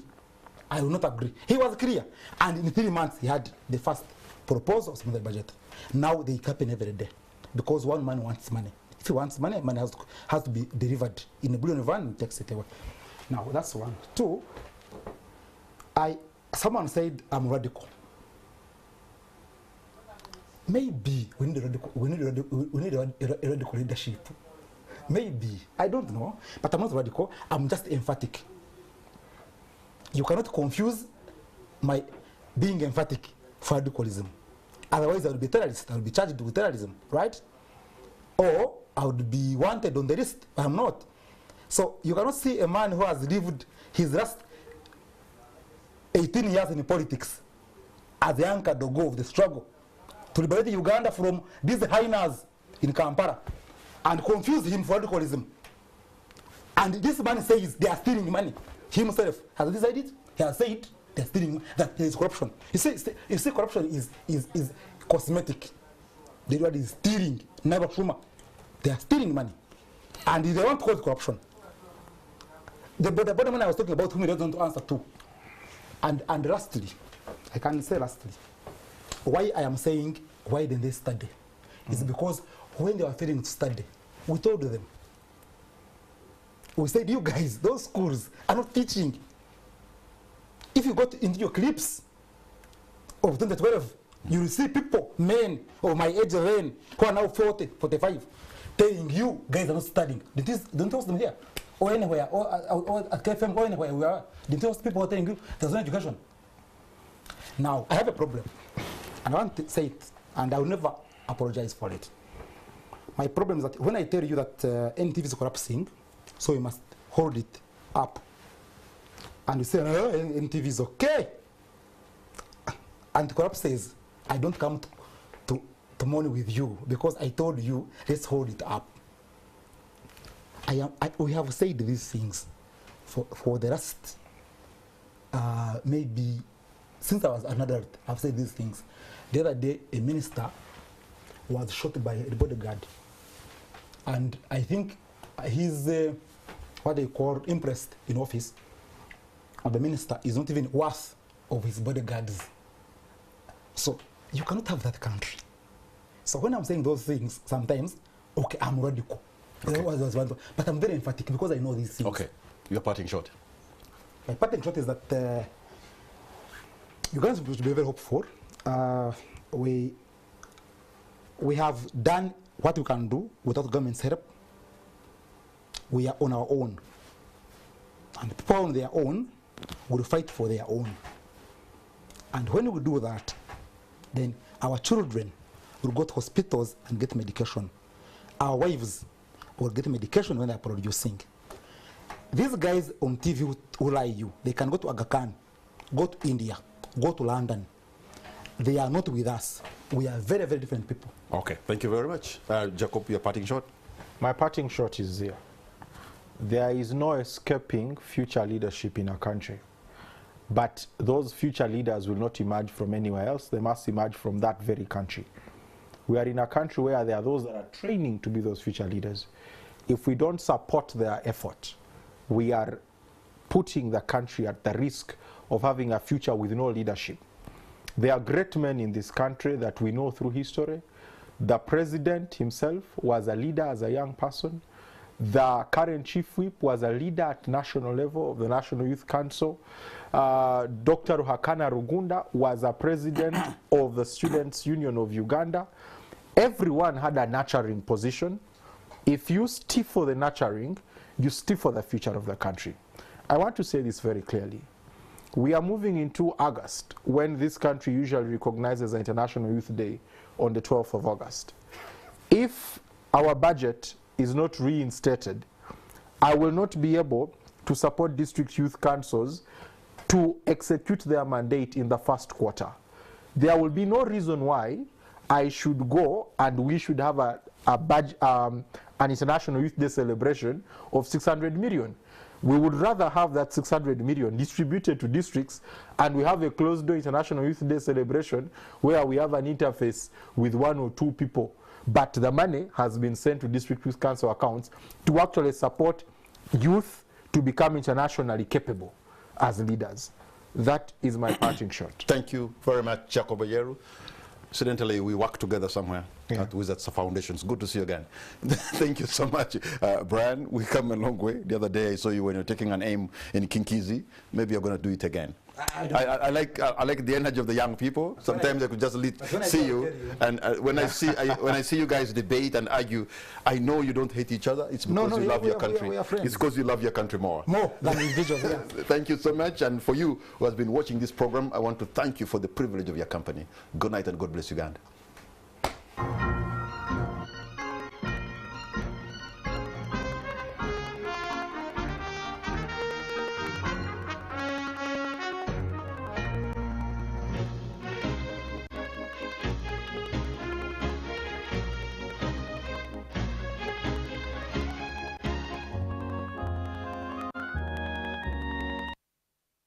I will not agree. He was clear. And in 3 months, he had the first proposal of the budget. Now they happen every day, because one man wants money. If he wants money, money has to be delivered in a blue van and takes it away. Now, that's one. 2, someone said I'm radical. Maybe we need a radical leadership. Maybe. I don't know. But I'm not radical. I'm just emphatic. You cannot confuse my being emphatic for radicalism. Otherwise, I would be terrorist. I would be charged with terrorism, right? Or I would be wanted on the list. I'm not. So you cannot see a man who has lived his last 18 years in politics as the anchor dogo of the struggle to liberate Uganda from these hyenas in Kampala and confuse him for radicalism. And this man says they are stealing money. He himself has decided, he has said they are stealing, that there is corruption. You see corruption is cosmetic. The word is stealing, never Shuma. They are stealing money. And they want to call it corruption. The bottom line I was talking about, whom he doesn't answer to. And lastly, I can say lastly, why I am saying, why didn't they study? Is because when they were failing to study, we told them. We said, you guys, those schools are not teaching. If you got into your clips of 2012, you will see people, men of my age then, who are now 40, 45, telling you guys are not studying. Don't host them here, or anywhere, or at KFM, or anywhere we are. Didn't host people telling you there's no education. Now, I have a problem, and I want to say it, and I will never apologize for it. My problem is that when I tell you that NTV is corrupting, so you must hold it up. And you say, no, NTV is okay. And corrupt says, I don't come to mourn with you because I told you, let's hold it up. We have said these things for the last, maybe, since I was an adult, I've said these things. The other day, a minister was shot by a bodyguard. And I think he's, what they call impressed in office, and the minister is not even worth of his bodyguards. So you cannot have that country. So when I'm saying those things, sometimes, okay, I'm radical. Okay. But I'm very emphatic because I know these things. Okay, you're parting short. My parting shot is that Uganda should be very hopeful. We have done what we can do without government's help. We are on our own. And people on their own will fight for their own. And when we do that, then our children will go to hospitals and get medication. Our wives will get medication when they're producing. These guys on TV who lie you, they can go to Aga Khan, go to India, go to London. They are not with us. We are very, very different people. Okay, thank you very much. Jacob, your parting shot? My parting shot is here. There is no escaping future leadership in our country. But those future leaders will not emerge from anywhere else. They must emerge from that very country. We are in a country where there are those that are training to be those future leaders. If we don't support their effort, we are putting the country at the risk of having a future with no leadership. There are great men in this country that we know through history. The president himself was a leader as a young person. The current chief whip was a leader at national level of the National Youth Council. Dr. Ruhakana Rugunda was a president of the Students' Union of Uganda. Everyone had a nurturing position. If you stiff for the nurturing, you stiff for the future of the country. I want to say this very clearly. We are moving into August, when this country usually recognizes International Youth Day on the 12th of August. If our budget is not reinstated, I will not be able to support district youth councils to execute their mandate in the first quarter. There will be no reason why I should go and we should have an International Youth Day celebration of 600 million. We would rather have that 600 million distributed to districts, and we have a closed-door International Youth Day celebration where we have an interface with 1 or 2 people. But the money has been sent to district youth council accounts to actually support youth to become internationally capable as leaders. That is my parting shot. Thank you very much, Jacob Eyeru. Incidentally, we work together somewhere at Wizards Foundations. Good to see you again. Thank you so much, Brian. We come a long way. The other day I saw you when you're taking an aim in Kinkizi. Maybe you're going to do it again. I like the energy of the young people. Sometimes I could just see you, and when I see you guys debate and argue, I know you don't hate each other. It's because you love your country. It's because you love your country more than individuals. Yeah. Thank you so much, and for you who has been watching this program, I want to thank you for the privilege of your company. Good night and God bless Uganda.